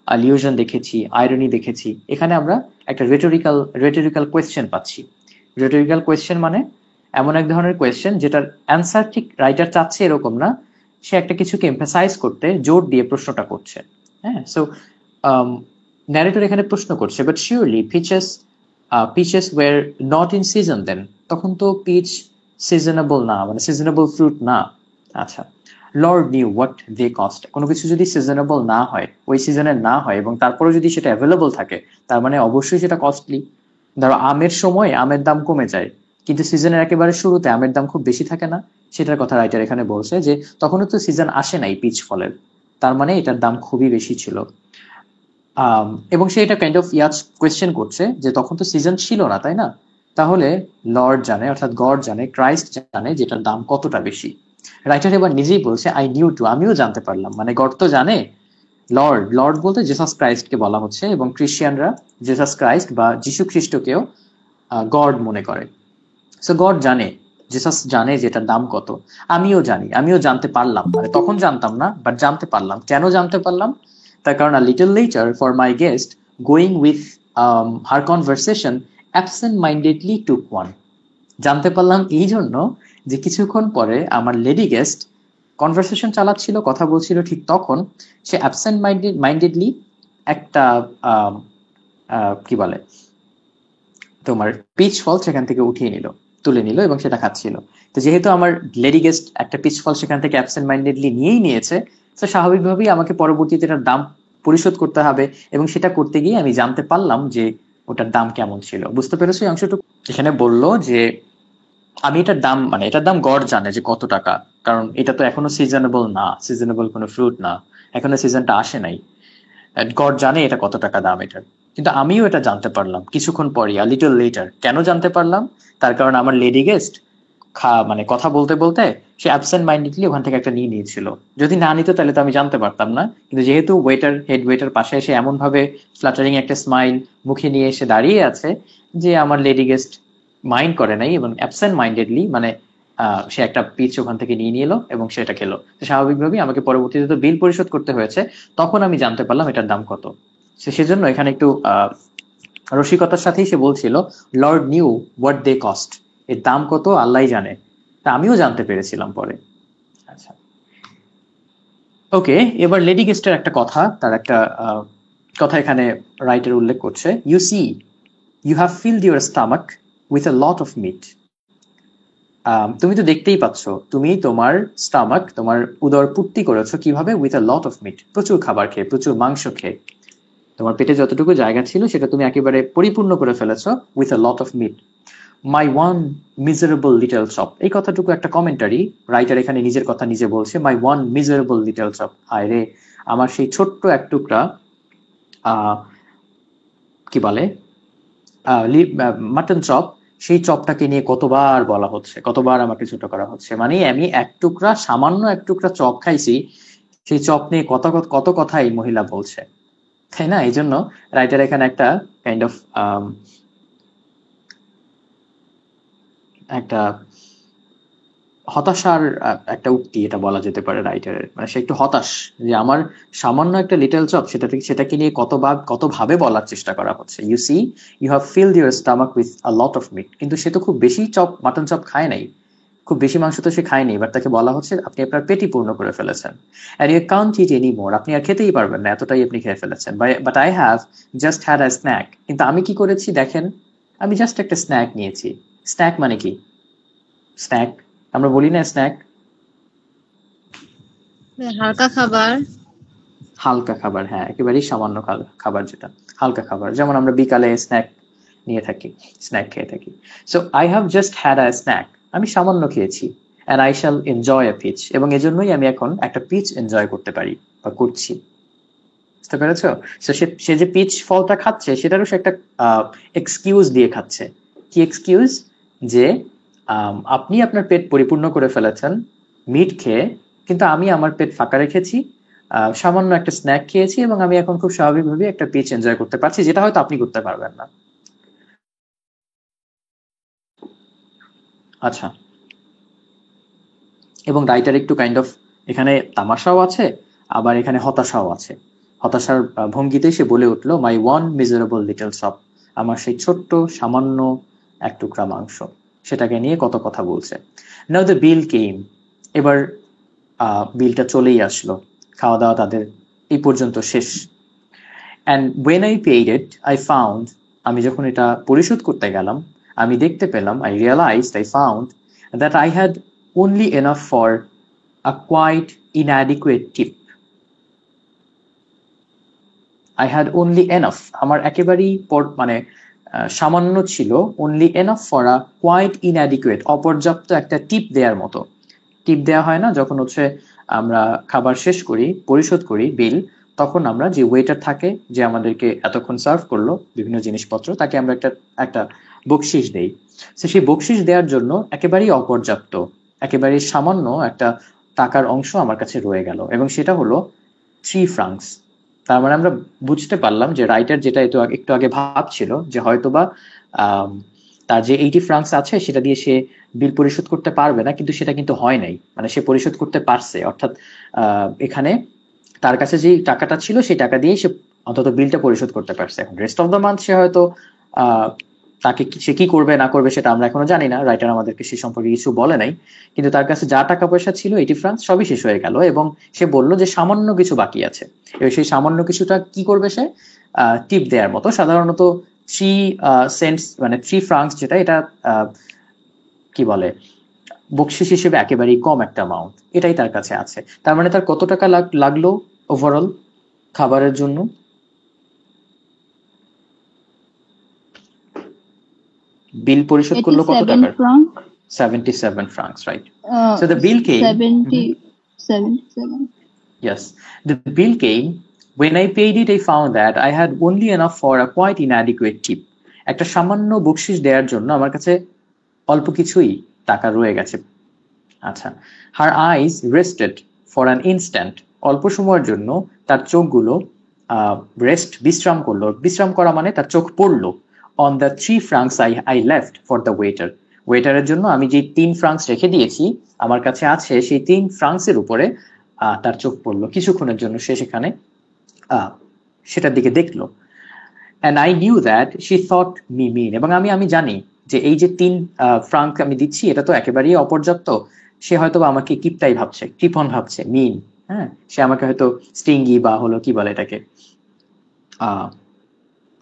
অ্যালিউশন দেখেছি, আইরনি দেখেছি। এখানে আমরা একটা রেটোরিক্যাল কোয়েশ্চেন পাচ্ছি। রেটোরিক্যাল কোয়েশ্চেন মানে এমন এক ধরনের কোয়েশ্চেন যেটার অ্যান্সার ঠিক রাইটার চাচ্ছে এরকম না, সে একটা কিছুকে এমফাসাইজ করতে জোর দিয়ে প্রশ্নটা করছে। হ্যাঁ, সো ন্যারেটর এখানে প্রশ্ন করছে, but surely peaches were not in season then. তখন তো পিচ সিজনেবল না, মানে সিজনেবল ফ্রুট না। আচ্ছা, Lord knew what they cost. কোনো কিছু যদি সিজনেবল না হয়, ওই সিজনের না হয়, এবং তারপরে যদি সেটা অ্যাভেলেবল থাকে, তার মানে অবশ্যই সেটা কস্টলি। ধরো আমের সময় আমের দাম কমে যায়, কিন্তু সিজনের একেবারে শুরুতে আমের দাম খুব বেশি থাকে না, সেটার কথা রাইটার এখানে বলছে যে তখনও তো সিজন আসে নাই পিচ ফলের, তার মানে এটার দাম খুবই বেশি ছিল। এবং সে এটা কাইন্ড অফ কোয়েশ্চেন করছে যে তখন তো সিজন ছিল না, তাই না? তাহলে লর্ড জানে, অর্থাৎ গড জানে, ক্রাইস্ট জানে যেটার দাম কতটা বেশি। রাইটার এবার নিজেই বলছে আই নিউ টু, আমিও জানতে পারলাম। মানে গড তো জানে, লর্ড, লর্ড বলতে জেসাস ক্রাইস্টকে বলা হচ্ছে, এবং ক্রিশ্চিয়ানরা জেসাস ক্রাইস্ট বা যিশু খ্রিস্টকেও গড মনে করে। সো গড জানে, জেসাস জানে যেটার দাম কত। আমিও জানি, আমিও জানতে পারলাম, মানে তখন জানতাম না, বাট জানতে পারলাম। কেন জানতে পারলাম? তার কারণ a little later for my guest going with her conversation absent mindedly took one. জানতে পারলাম এই জন্য যে কিছুক্ষণ পরে আমার লেডি গেস্ট কনভারসেশন চালাচ্ছিল, কথা বলছিল, ঠিক তখন সে অ্যাবসেন্ট মাইন্ডেডলি একটা কি বলে তোমার পিচ ফল সেখান থেকে উঠিয়ে নিল, তুলে নিল, এবং সেটা খাচ্ছিল। তো যেহেতু আমার লেডি গেস্ট একটা পিচ ফল সেখান থেকে অ্যাবসেন্ট মাইন্ডেডলি নিয়েই নিয়েছে, তো স্বাভাবিকভাবেই আমাকে পরবর্তীতে এটার দাম পরিশোধ করতে হবে, এবং সেটা করতে গিয়ে আমি জানতে পারলাম যে ওটার দাম কেমন ছিল। বুঝতে পেরেছো এই অংশটুকু? এখানে বললো যে আমি এটার দাম, মানে এটার দাম গড় জানে যে কত টাকা, কারণ এটা তো এখনো সিজনেবল না, সিজনেবল কোনো ফ্রুট না, এখনো সিজনটা আসে নাই। গড জানে এটা কত টাকা দাম এটার, কিন্তু আমিও এটা জানতে পারলাম কিছুক্ষণ পরই, আ লিটল লেটার। কেন জানতে পারলাম? তার কারণ আমার লেডি গেস্ট মানে কথা বলতে বলতে সে অ্যাবসেন্ট মাইন্ডেডলি ওখান থেকে একটা নিয়ে নিয়েছিল। যদি না নিত তাহলে তো আমি জানতে পারতাম না, কিন্তু যেহেতু হেড ওয়েটার পাশে এসে এমন ভাবে ফ্ল্যাটারিং একটা স্মাইল মুখে নিয়ে এসে দাঁড়িয়ে আছে যে আমার লেডি গেস্ট মাইন্ড করে নাই, এবং অ্যাবসেন্ট মাইন্ডেডলি মানে সে একটা পিচ ওখান থেকে নিয়ে নিল এবং সেটা খেলো। স্বাভাবিকভাবেই আমাকে পরবর্তীতে তো বিল পরিশোধ করতে হয়েছে, তখন আমি জানতে পারলাম এটার দাম কত। সেজন্য এখানে একটু রসিকতার সাথেই সে বলছিল Lord knew what they cost, এর দাম কত আল্লাহ জানে, তা আমিও জানতে পেরেছিলাম পরে। আচ্ছা, ওকে, এবার লেডি গেস্টের একটা কথা, তার একটা কথা এখানে রাইটার উল্লেখ করছে। You see you have filled your stomach with a lot of meat. তুমি তো দেখতেই পাচ্ছ, তুমি তোমার স্টামাক, তোমার উদর পূর্তি করেছো কিভাবে? With a lot of meat, প্রচুর খাবার খেয়ে, প্রচুর মাংস খেয়ে। তোমার পেটে যতটুকু জায়গা ছিল সেটা তুমি একেবারে পরিপূর্ণ করে ফেলেছো with a lot of meat. My one miserable little chop, এই কথাটুকু একটা কমেন্টারি। রাইটার এখানে নিজের কথা নিজে বলছে, my one miserable little chop. হায় রে, আমার সেই ছোট্ট এক টুকরা কি বলে মাটন চপ, সেই চপটাকে নিয়ে কতবার বলা হচ্ছে, কতবার আমাকে ছোট করা হচ্ছে। মানে আমি এক টুকরা, সামান্য এক টুকরা চপ খাইছি, সেই চপ নিয়ে কত কত কথাই মহিলা বলছে, তাই না? এই জন্য রাইটার এখানে একটা কাইন্ড অফ একটা হতাশার একটা উক্তি এটা বলা যেতে পারে রাইটারের। মানে সে একটু হতাশ যে আমার সামান্য একটা লিটল চপ, সেটাকে নিয়ে কত ভাবে বলার চেষ্টা করা হচ্ছে। You see you have filled your stomach with a lot of meat. কিন্তু সে তো খুব বেশি মাটন চপ খায় নাই, খুব বেশি মাংস তো সে খায়নি। এবার তাকে বলা হচ্ছে আপনি আপনার পেটি পূর্ণ করে ফেলেছেন, and you can't eat any more, আপনি আর খেতেই পারবেন না, এতটাই আপনি খেয়ে ফেলেছেন। But I have just had a snack, কিন্তু আমি কি করেছি দেখেন, আমি জাস্ট একটা স্ন্যাক নিয়েছি। স্ন্যাক মানে কি? স্ন্যাক আমরা বলি না স্ন্যাক? হালকা খাবার। হালকা খাবার, হ্যাঁ, একেবারেই সামান্য খাবার, যেটা হালকা খাবার, যেমন আমরা বিকালে স্ন্যাক নিয়ে থাকি, স্ন্যাক খেয়ে থাকি। So I have just had a snack, আমি সামান্য খেয়েছি। And I shall enjoy a peach, এবং এজন্যই আমি এখন একটা পিচ এনজয় করতে পারি বা করছি। বুঝতে পেরেছো? So সে যে পিচ ফলটা খাচ্ছে সেটারও সে একটা এক্সকিউজ দিয়ে খাচ্ছে। কি এক্সকিউজ? যে আপনি আপনার পেট পরিপূর্ণ করে ফেলেছেন মিট খেয়ে, কিন্তু আমি আমার পেট ফাঁকা রেখেছি, সামান্য একটা স্ন্যাক খেয়েছি, এবং আমি এখন খুব স্বাভাবিকভাবে একটা পিচ এনজয় করতে পারছি, যেটা হয়তো আপনি করতে পারবেন না। আচ্ছা, এবং রাইটার একটু কাইন্ড অফ এখানে তামাশাও আছে, আবার এখানে হতাশাও আছে। হতাশার ভঙ্গিতেই সে বলে উঠলো, মাই ওয়ান মিজারেবল লিটল শপ, আমার সেই ছোট্ট সামান্য এক টুকরা মাংস, সেটাকে নিয়ে কত কথা বলছে। নাও দ্য বিল কেম, এবার বিলটা চলেই আসলো, খাওয়া দাওয়া তাদের এই পর্যন্ত শেষ। And when I paid it I found, আমি যখন এটা পরিশোধ করতে গেলাম আমি দেখতে পেলাম, I realised, I found that I had only enough for a quite inadequate tip. I had only enough, আমার একেবারেই মানে সামান্য ছিল, only enough for a quite inadequate, অপর্যাপ্ত একটা টিপ দেওয়ার মতো। টিপ দেওয়া হয় না যখন হচ্ছে আমরা খাবার শেষ করি, পরিশোধ করি বিল, তখন আমরা যে ওয়েটার থাকে যে আমাদেরকে এতক্ষণ সার্ভ করলো বিভিন্ন জিনিসপত্র, তাকে আমরা একটা বকশিস দেই। তো সেই বকশিস দেওয়ার জন্য একেবারেই অপর্যাপ্ত, একেবারেই সামান্য একটা টাকার অংশ আমার কাছে রয়ে গেল, এবং সেটা হলো 3 ফ্রাঙ্কস। তার মানে আমরা বুঝতে পারলাম যে রাইটার যেটা একটু আগে ভাবছিল যে হয়তোবা তার যে 80 ফ্রাঙ্কস আছে সেটা দিয়ে সে বিল পরিশোধ করতে পারবে না, কিন্তু সেটা কিন্তু হয় নাই, মানে সে পরিশোধ করতে পারছে, অর্থাৎ এখানে তার কাছে যে টাকাটা ছিল সেই টাকা দিয়ে সে অন্তত বিলটা পরিশোধ করতে পারছে। এখন রেস্ট অফ দ্য মান্থ সে হয়তো তাকে সে কি করবে না করবে সেটা আমরা এখনো জানি না, রাইটার আমাদেরকে সে সম্পর্কে কিছু বলে নাই, কিন্তু তার কাছে যা টাকা পয়সা ছিল 80 ফ্রাঙ্কস সবই শেষ হয়ে গেল, এবং সে বলল যে সামান্য কিছু বাকি আছে, এবং সেই সামান্য কিছুটা কি করবে সে? টিপ দেওয়ার মতো। সাধারণত 3 সেন্টস মানে 3 ফ্রাঙ্কস যেটা, এটা কি বলে বকশিস হিসেবে একেবারেই কম একটা অ্যামাউন্ট, এটাই তার কাছে আছে। তার মানে তার কত টাকা লাগলো ওভারঅল খাবারের জন্য? বিল পরিশোধ করলো কত 87 টাকার? franc 77 francs, right? So the bill came. 77. Yes, the bill came. When I paid it, I found that I had only enough for a quite inadequate tip. একটা সামান্য বকশিস দেওয়ার জন্য আমার কাছে অল্প কিছুই টাকা রয়ে গেছে। আচ্ছা, her eyes rested for an instant, অল্প সময়ের জন্য তার চোখগুলো বিশ্রাম করলো। বিশ্রাম করা মানে তার চোখ পড়লো on the 3 francs I left for the waiter. ওয়েটারের জন্য আমি যে 3 ফ্রাঙ্কস রেখে দিয়েছি আমার কাছে আছে, সেই 3 ফ্রাঙ্কসের উপরে তার চোখ পড়লো। কিছুক্ষণের জন্য সে সেখানে সেটার দিকে দেখলো। and I knew that she thought me mean, এবং আমি জানি যে এই যে 3 ফ্রাঙ্ক আমি দিচ্ছি এটা তো একেবারেই অপর্যাপ্ত, সে হয়তো আমাকে কিপটাই ভাবছে, কৃপণ ভাবছে, মিন। হ্যাঁ, সে আমাকে হয়তো স্টিঙ্গি বা হলো কি বলে এটাকে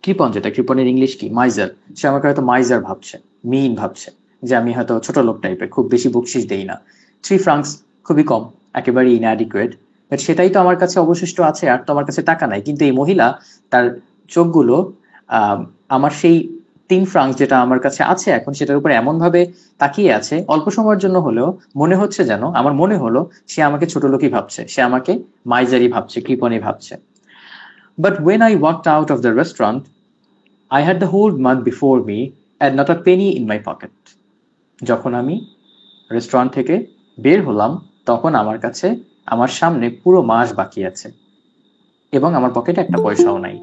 কৃপণ, যেটা কৃপণের ইংলিশ কি, মাইজার। সে আমাকে হয়তো মাইজার ভাবছে, মিন ভাবছে, যে আমি হয়তো ছোট লোক টাইপের, খুব বেশি বকশিস দেই না। 3 ফ্রাঙ্কস খুবই কম, একেবারে ইনঅ্যাডিকুয়েট, বাট সেটাই তো আমার কাছে অবশিষ্ট আছে, আর তো আমার কাছে টাকা নাই। কিন্তু এই মহিলা তার চোখগুলো আমার সেই 3 ফ্রাঙ্কস যেটা আমার কাছে আছে এখন সেটার উপর এমন ভাবে তাকিয়ে আছে, অল্প সময়ের জন্য হলেও মনে হচ্ছে যেন, আমার মনে হলো সে আমাকে ছোট লোকই ভাবছে, সে আমাকে মাইজারি ভাবছে, কৃপণই ভাবছে। But when I walked out of the restaurant, I had the whole month before me and not a penny in my pocket. যখন আমি রেস্টুরেন্ট থেকে বের হলাম তখন আমার কাছে, আমার সামনে পুরো মাস বাকি আছে, এবং আমার পকেটে একটা পয়সাও নাই।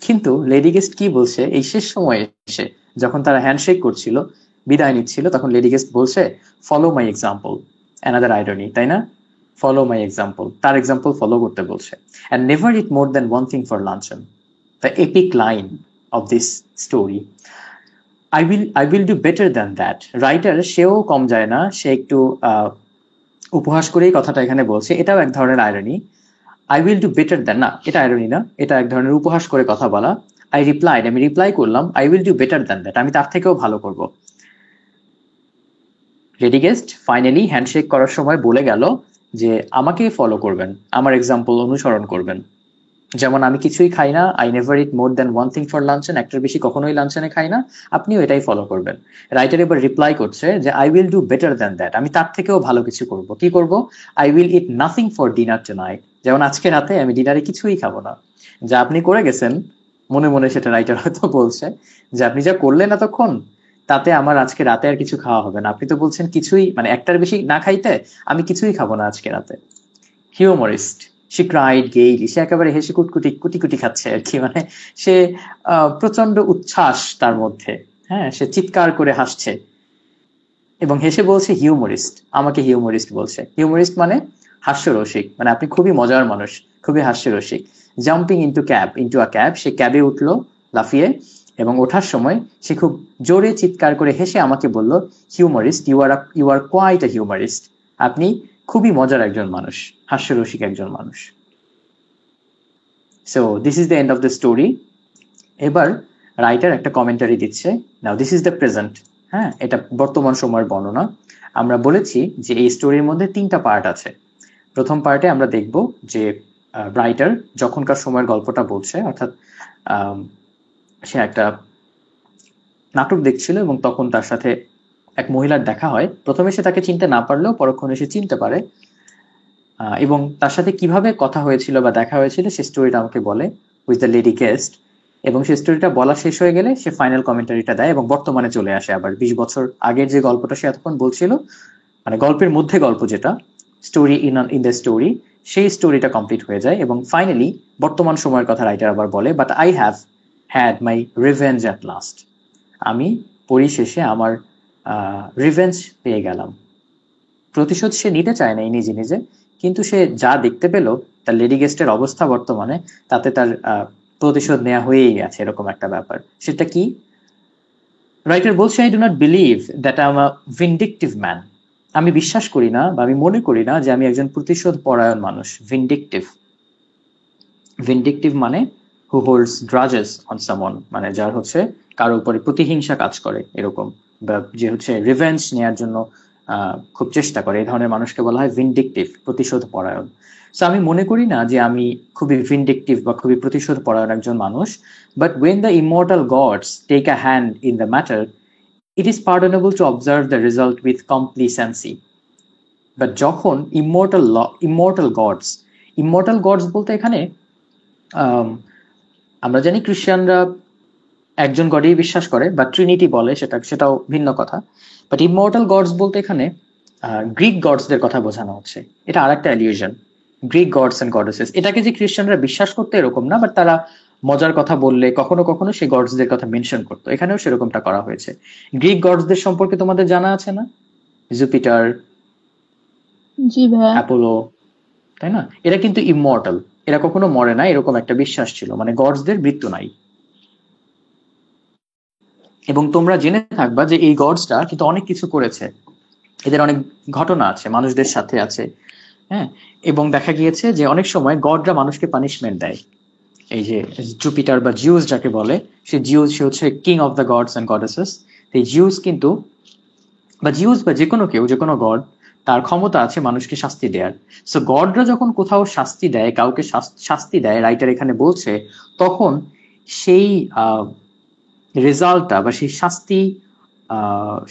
কিন্তু লেডি গেস্ট কি বলছে এই শেষ সময়ে এসে, যখন তারা হ্যান্ডশেক করছিল, বিদায় নিচ্ছিল, তখন লেডি গেস্ট বলছে, follow my example. Another irony, তাই না? ফলো মাই এক্সাম্পল, তার এক্সাম্পল ফলো করতে বলছে। And never eat more than one thing for luncheon, the epic line of this story. I will do better than that. Writer সেও কম যায় না, সে একটু উপহাস করেই কথাটা এখানে বলছে, এটাও এক ধরনের irony. I will do better than, না এটা আইরনি না, এটা এক ধরনের উপহাস করে কথা বলা। I replied, আমি রিপ্লাই করলাম, I will do better than that, আমি তার থেকেও ভালো করব। লেডি গেস্ট ফাইনালি হ্যান্ডশেক করার সময় বলে গেল, যে আমাকেই ফলো করবেন, আমার এক্সাম্পল অনুসরণ করবেন। যেমন আমি কিছুই খাই না, I never eat more than one thing for luncheon, একটার বেশি কখনোই লাঞ্চেনে খাই না, আপনিও এটাই ফলো করবেন। রাইটার এবার রিপ্লাই করছে যে I will do better than that, আমি তার থেকেও ভালো কিছু করব। কি করব? I will it nothing for dinner tonight, যেমন আজকে রাতে আমি ডিনারে কিছুই খাবো না। যা আপনি করে গেছেন মনে মনে, সেটা রাইটার হয়তো বলছে যে আপনি যা করলেন এতক্ষণ, তাতে আমার আজকে রাতে আর কিছু খাওয়া হবে না। আপনি তো বলছেন কিছুই, মানে একটার বেশি না খাইতে, আমি কিছুই খাবো না আজকে রাতে। হিউমারিস্ট, সে ক্রাইড গেইলি, সে একেবারে হেসে কুটকুটি কুটি কুটি খাচ্ছে আর কি, মানে সে প্রচন্ড উচ্ছ্বাস তার মধ্যে। হ্যাঁ, সে চিৎকার করে হাসছে এবং হেসে বলছে হিউমরিস্ট, আমাকে হিউমরিস্ট বলছে। হিউমরিস্ট মানে হাস্যরসিক, মানে আপনি খুবই মজার মানুষ, খুবই হাস্যরসিক। জাম্পিং ইন্টু আ ক্যাব, সে ক্যাবে উঠলো লাফিয়ে, এবং ওঠার সময় সে খুব জোরে চিৎকার করে হেসে আমাকে বলল, হিউমরিস্ট, ইউ আর কোয়াইট আ হিউমারিস্ট, আপনি খুবই মজার একজন মানুষ, হাস্যরসিক একজন মানুষ। So this is the end of the story. এবার রাইটার একটা কমেন্টারি দিচ্ছে। নাও দিস ইজ দ্য প্রেজেন্ট। হ্যাঁ, এটা বর্তমান সময়ের বর্ণনা। আমরা বলেছি যে এই স্টোরির মধ্যে 3টা পার্ট আছে। প্রথম পার্টে আমরা দেখব যে রাইটার যখনকার সময়ের গল্পটা বলছে, অর্থাৎ সে একটা নাটক দেখছিল এবং তখন তার সাথে এক মহিলার দেখা হয়। প্রথমে সে তাকে চিনতে না পারলেও পরক্ষণে সে চিনতে পারে, এবং তার সাথে কিভাবে কথা হয়েছিল বা দেখা হয়েছিল সে স্টোরিটা আমাকে বলে, উইথ দ্য লেডি গেস্ট। এবং সে স্টোরিটা বলা শেষ হয়ে গেলে সে ফাইনাল কমেন্টারিটা দেয় এবং বর্তমানে চলে আসে। আবার 20 বছর আগের যে গল্পটা সে এতক্ষণ বলছিল, মানে গল্পের মধ্যে গল্প যেটা, স্টোরি ইন দ্য স্টোরি, সেই স্টোরিটা কমপ্লিট হয়ে যায় এবং ফাইনালি বর্তমান সময়ের কথা রাইটার আবার বলে, but I have had my revenge at last, আমি পরিশেষে আমার রিভেঞ্জ পেয়ে গেলাম। প্রতিশোধ সে নিতে চায় নাই নিজে নিজে, কিন্তু সে যা দেখতে পেল তার লেডি গেস্টের অবস্থা বর্তমানে, তাতে তার প্রতিশোধ নেওয়া হয়েই গেছে, এরকম একটা ব্যাপার। সেটা কি? রাইটার বলছে, I do not believe that I am a vindictive man, আমি বিশ্বাস করি না বা আমি মনে করি না যে আমি একজন প্রতিশোধ পরায়ণ মানুষ। ভিন্ডিকটিভ, ভিন্ডিকটিভ মানে হু হোল্ডস গ্রাজেস অন সামওয়ান, মানে যার হচ্ছে কারো উপরে প্রতিহিংসা কাজ করে এরকম, বা যে হচ্ছে রিভেঞ্জ নেওয়ার জন্য খুব চেষ্টা করে, এই ধরনের মানুষকে বলা হয় ভিন্ডিকটিভ, প্রতিশোধ পরায়ণ। সো আমি মনে করি না যে আমি খুবই ভিন্ডিকটিভ বা খুবই প্রতিশোধ পরায়ণ একজন মানুষ। But when the immortal gods take a hand in the matter, it is pardonable to observe the result with complacency. But যখন ইমর্টাল গডস বলতে এখানে আমরা জানি খ্রিস্টানরা একজন গডেই বিশ্বাস করে বা ট্রিনিটি বলে, সেটাও ভিন্ন কথা। বাট ইমর্টাল গডস বলতে এখানে গ্রিক গডসদের কথা বোঝানো হচ্ছে। এটা আরেকটা allusion, Greek gods and goddesses. এটাকে যে খ্রিস্টানরা বিশ্বাস করতে এরকম না, বাট তারা মজার কথা বললে কখনো কখনো সেই গডসদের কথা মেনশন করতো, এখানেও সেরকমটা করা হয়েছে। গ্রিক গডসদের সম্পর্কে তোমাদের জানা আছে না? জুপিটার, জি ভাইয়া। অ্যাপোলো, তাই না? এরা কিন্তু ইমর্টাল, এরা কখনো মরে না, এরকম একটা বিশ্বাস ছিল, মানে গডসদের মৃত্যু নাই। এবং তোমরা জেনে থাকবা যে এই গডসটা কিন্তু অনেক কিছু করেছে, এদের অনেক ঘটনা আছে, মানুষদের সাথে আছে। হ্যাঁ, এবং দেখা গিয়েছে যে অনেক সময় গডরা মানুষকে পানিশমেন্ট দেয়। এই যে জুপিটার বা জিউস যাকে বলে, সে হচ্ছে king of the gods and goddesses. এই জিউস কিন্তু, বা জিউস বা যে কোনো গড, তার ক্ষমতা আছে মানুষকে শাস্তি দেওয়ার। সো গডরা যখন কোথাও শাস্তি দেয়, কাউকে শাস্তি দেয়, রাইটার এখানে বলছে, তখন সেই রেজাল্টটা বা সেই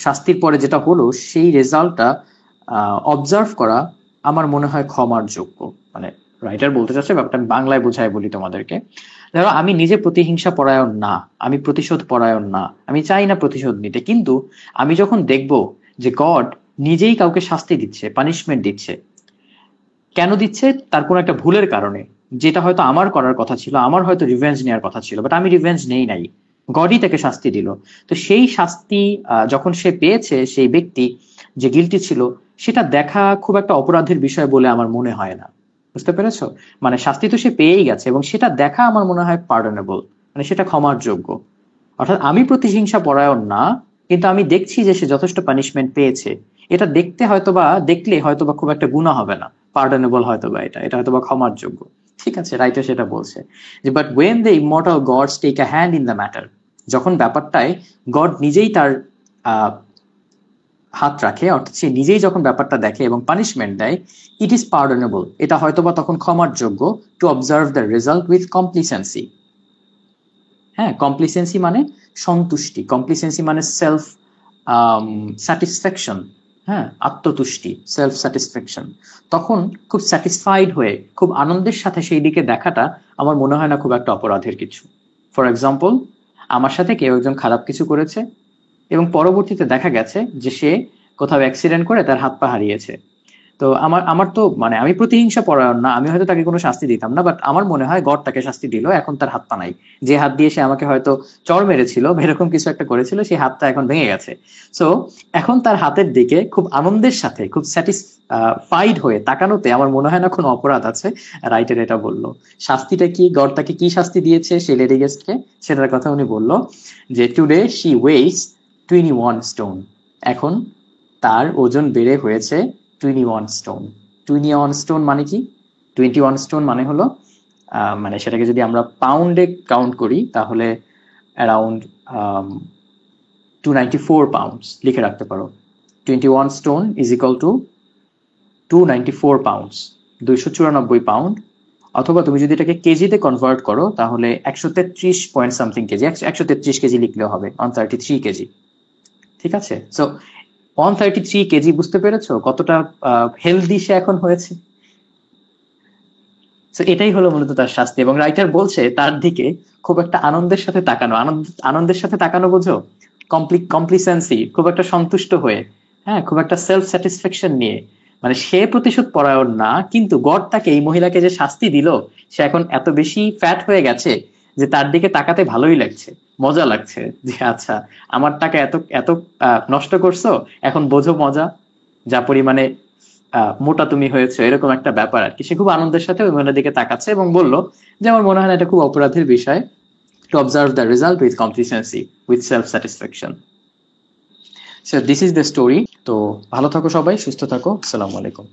শাস্তির পরে যেটা হলো সেই রেজাল্টটা অবজার্ভ করা আমার মনে হয় ক্ষমার যোগ্য। মানে রাইটার বলতে চাচ্ছে, ব্যাপারটা আমি বাংলায় বোঝায় বলি তোমাদেরকে। ধরো আমি নিজে প্রতিহিংসা পরায়ণ না, আমি প্রতিশোধ পরায়ণ না, আমি চাই না প্রতিশোধ নিতে, কিন্তু আমি যখন দেখব যে গড নিজেই কাউকে শাস্তি দিচ্ছে, পানিশমেন্ট দিচ্ছে, কেন দিচ্ছে? তার কোনো একটা ভুলের কারণে, যেটা হয়তো আমার করার কথা ছিল, আমার হয়তো রিভেঞ্জ নেওয়ার কথা ছিল, বাট আমি রিভেঞ্জ নেই নাই, গডই তাকে শাস্তি দিল। তো সেই শাস্তি যখন সে পেয়েছে, সেই ব্যক্তি যে গিলটি ছিল, সেটা দেখা খুব একটা অপরাধের বিষয় বলে আমার মনে হয় না। বুঝতে পেরেছো? মানে শাস্তি তো সে পেয়েই গেছে এবং সেটা দেখা আমার মনে হয় পার্ডনেবল, মানে সেটা ক্ষমার যোগ্য। অর্থাৎ আমি প্রতিহিংসা পরায়ণ না, কিন্তু আমি দেখছি যে সে যথেষ্ট পানিশমেন্ট পেয়েছে, এটা দেখলে হয়তোবা খুব একটা গুনাহ হবে না, পার্ডনেবল হয়তোবা, এটা হয়তোবা ক্ষমার যোগ্য। ঠিক আছে, রাইটার সেটা বলছে যে but when the immortal gods take a hand in the matter, যখন ব্যাপারটায় গড নিজেই তার হাত রাখে, অর্থাৎ সে নিজেই যখন ব্যাপারটা দেখে এবং পানিশমেন্ট দেয়, ইট ইজ পার্ডনেবল, এটা হয়তোবা তখন ক্ষমার যোগ্য, to observe the result with complacency. হ্যাঁ, কমপ্লিসেন্সি মানে সন্তুষ্টি, কমপ্লিসেন্সি মানে সেলফ স্যাটিসফ্যাকশন, হ্যাঁ, আত্মতুষ্টি, সেলফ স্যাটিসফ্যাকশন। তখন খুব স্যাটিসফাইড হয়ে খুব আনন্দের সাথে সেই দিকে দেখাটা আমার মনে হয় না খুব একটা অপরাধের কিছু। ফর এক্সাম্পল, আমার সাথে কেউ একজন খারাপ কিছু করেছে এবং পরবর্তীতে দেখা গেছে যে সে কোথাও অ্যাক্সিডেন্ট করে তার হাত পা হারিয়েছে। তো আমার আমার তো মানে আমি প্রতিহিংসা পরায়ণ না, আমি হয়তো তাকে কোনো শাস্তি দিতাম না, বাট আমার মনে হয় গড তাকে শাস্তি দিল, এখন তার হাত পা নাই। যে হাত দিয়ে সে আমাকে হয়তো চড় মেরেছিল বা এরকম কিছু একটা করেছিল, সেই হাতটা এখন ভেঙে গেছে। সো এখন তার হাতের দিকে খুব আনন্দের সাথে খুব স্যাটিসফাইড হয়ে তাকানোতে আমার মনে হয় না কোনো অপরাধ আছে। রাইটার এটা বললো। শাস্তিটা কি, গড তাকে কি শাস্তি দিয়েছে সেই লেডি গেস্টকে, সেটার কথা উনি বললো যে টুডে শি ওয়েইস 21 স্টোন। এখন তার ওজন বেড়ে হয়েছে 21 স্টোন। 21 স্টোন মানে কি? 21 স্টোন মানে হলো মানে সেটাকে যদি আমরা পাউন্ডে কাউন্ট করি তাহলে অ্যারাউন্ড 294 পাউন্ডস লিখে রাখতে পারো। 21 stone is equal to 294 pounds, 294 pound. অথবা তুমি যদি এটাকে কেজিতে কনভার্ট করো তাহলে 133 পয়েন্ট সামথিং কেজি, 133 কেজি লিখলেও হবে, 133 কেজি। ঠিক আছে? সো 133 কেজি, বুঝতে পেরেছো কতটা হেলদি সে এখন হয়েছে? তো এটাই হলো মূলত তার শাস্তি। এবং রাইটার বলছে তার দিকে খুব একটা আনন্দের সাথে তাকানো, আনন্দের সাথে তাকানো বোঝো, কমপ্লিসেন্সি, খুব একটা সন্তুষ্ট হয়ে, হ্যাঁ, খুব একটা সেলফ স্যাটিসফ্যাকশন নিয়ে। মানে সে প্রতিশোধ পরায়ণ না, কিন্তু গড তাকে, এই মহিলাকে যে শাস্তি দিল, সে এখন এত বেশি ফ্যাট হয়ে গেছে যে তার দিকে তাকাতে ভালোই লাগছে, মজা লাগছে, যে আচ্ছা আমার টাকা এত এত নষ্ট করছো, এখন বোঝো মজা, যা পরিমাণে মোটা তুমি হয়েছে, এরকম একটা ব্যাপার আর কি। সে খুব আনন্দের সাথে ওই মহিলার দিকে তাকাচ্ছে এবং বলল যে আমার মনে হয় না এটা খুব অপরাধের বিষয়, to observe the result with complacency, with self satisfaction. So this is the story. তো ভালো থাকো সবাই, সুস্থ থাকো, আসসালামু আলাইকুম।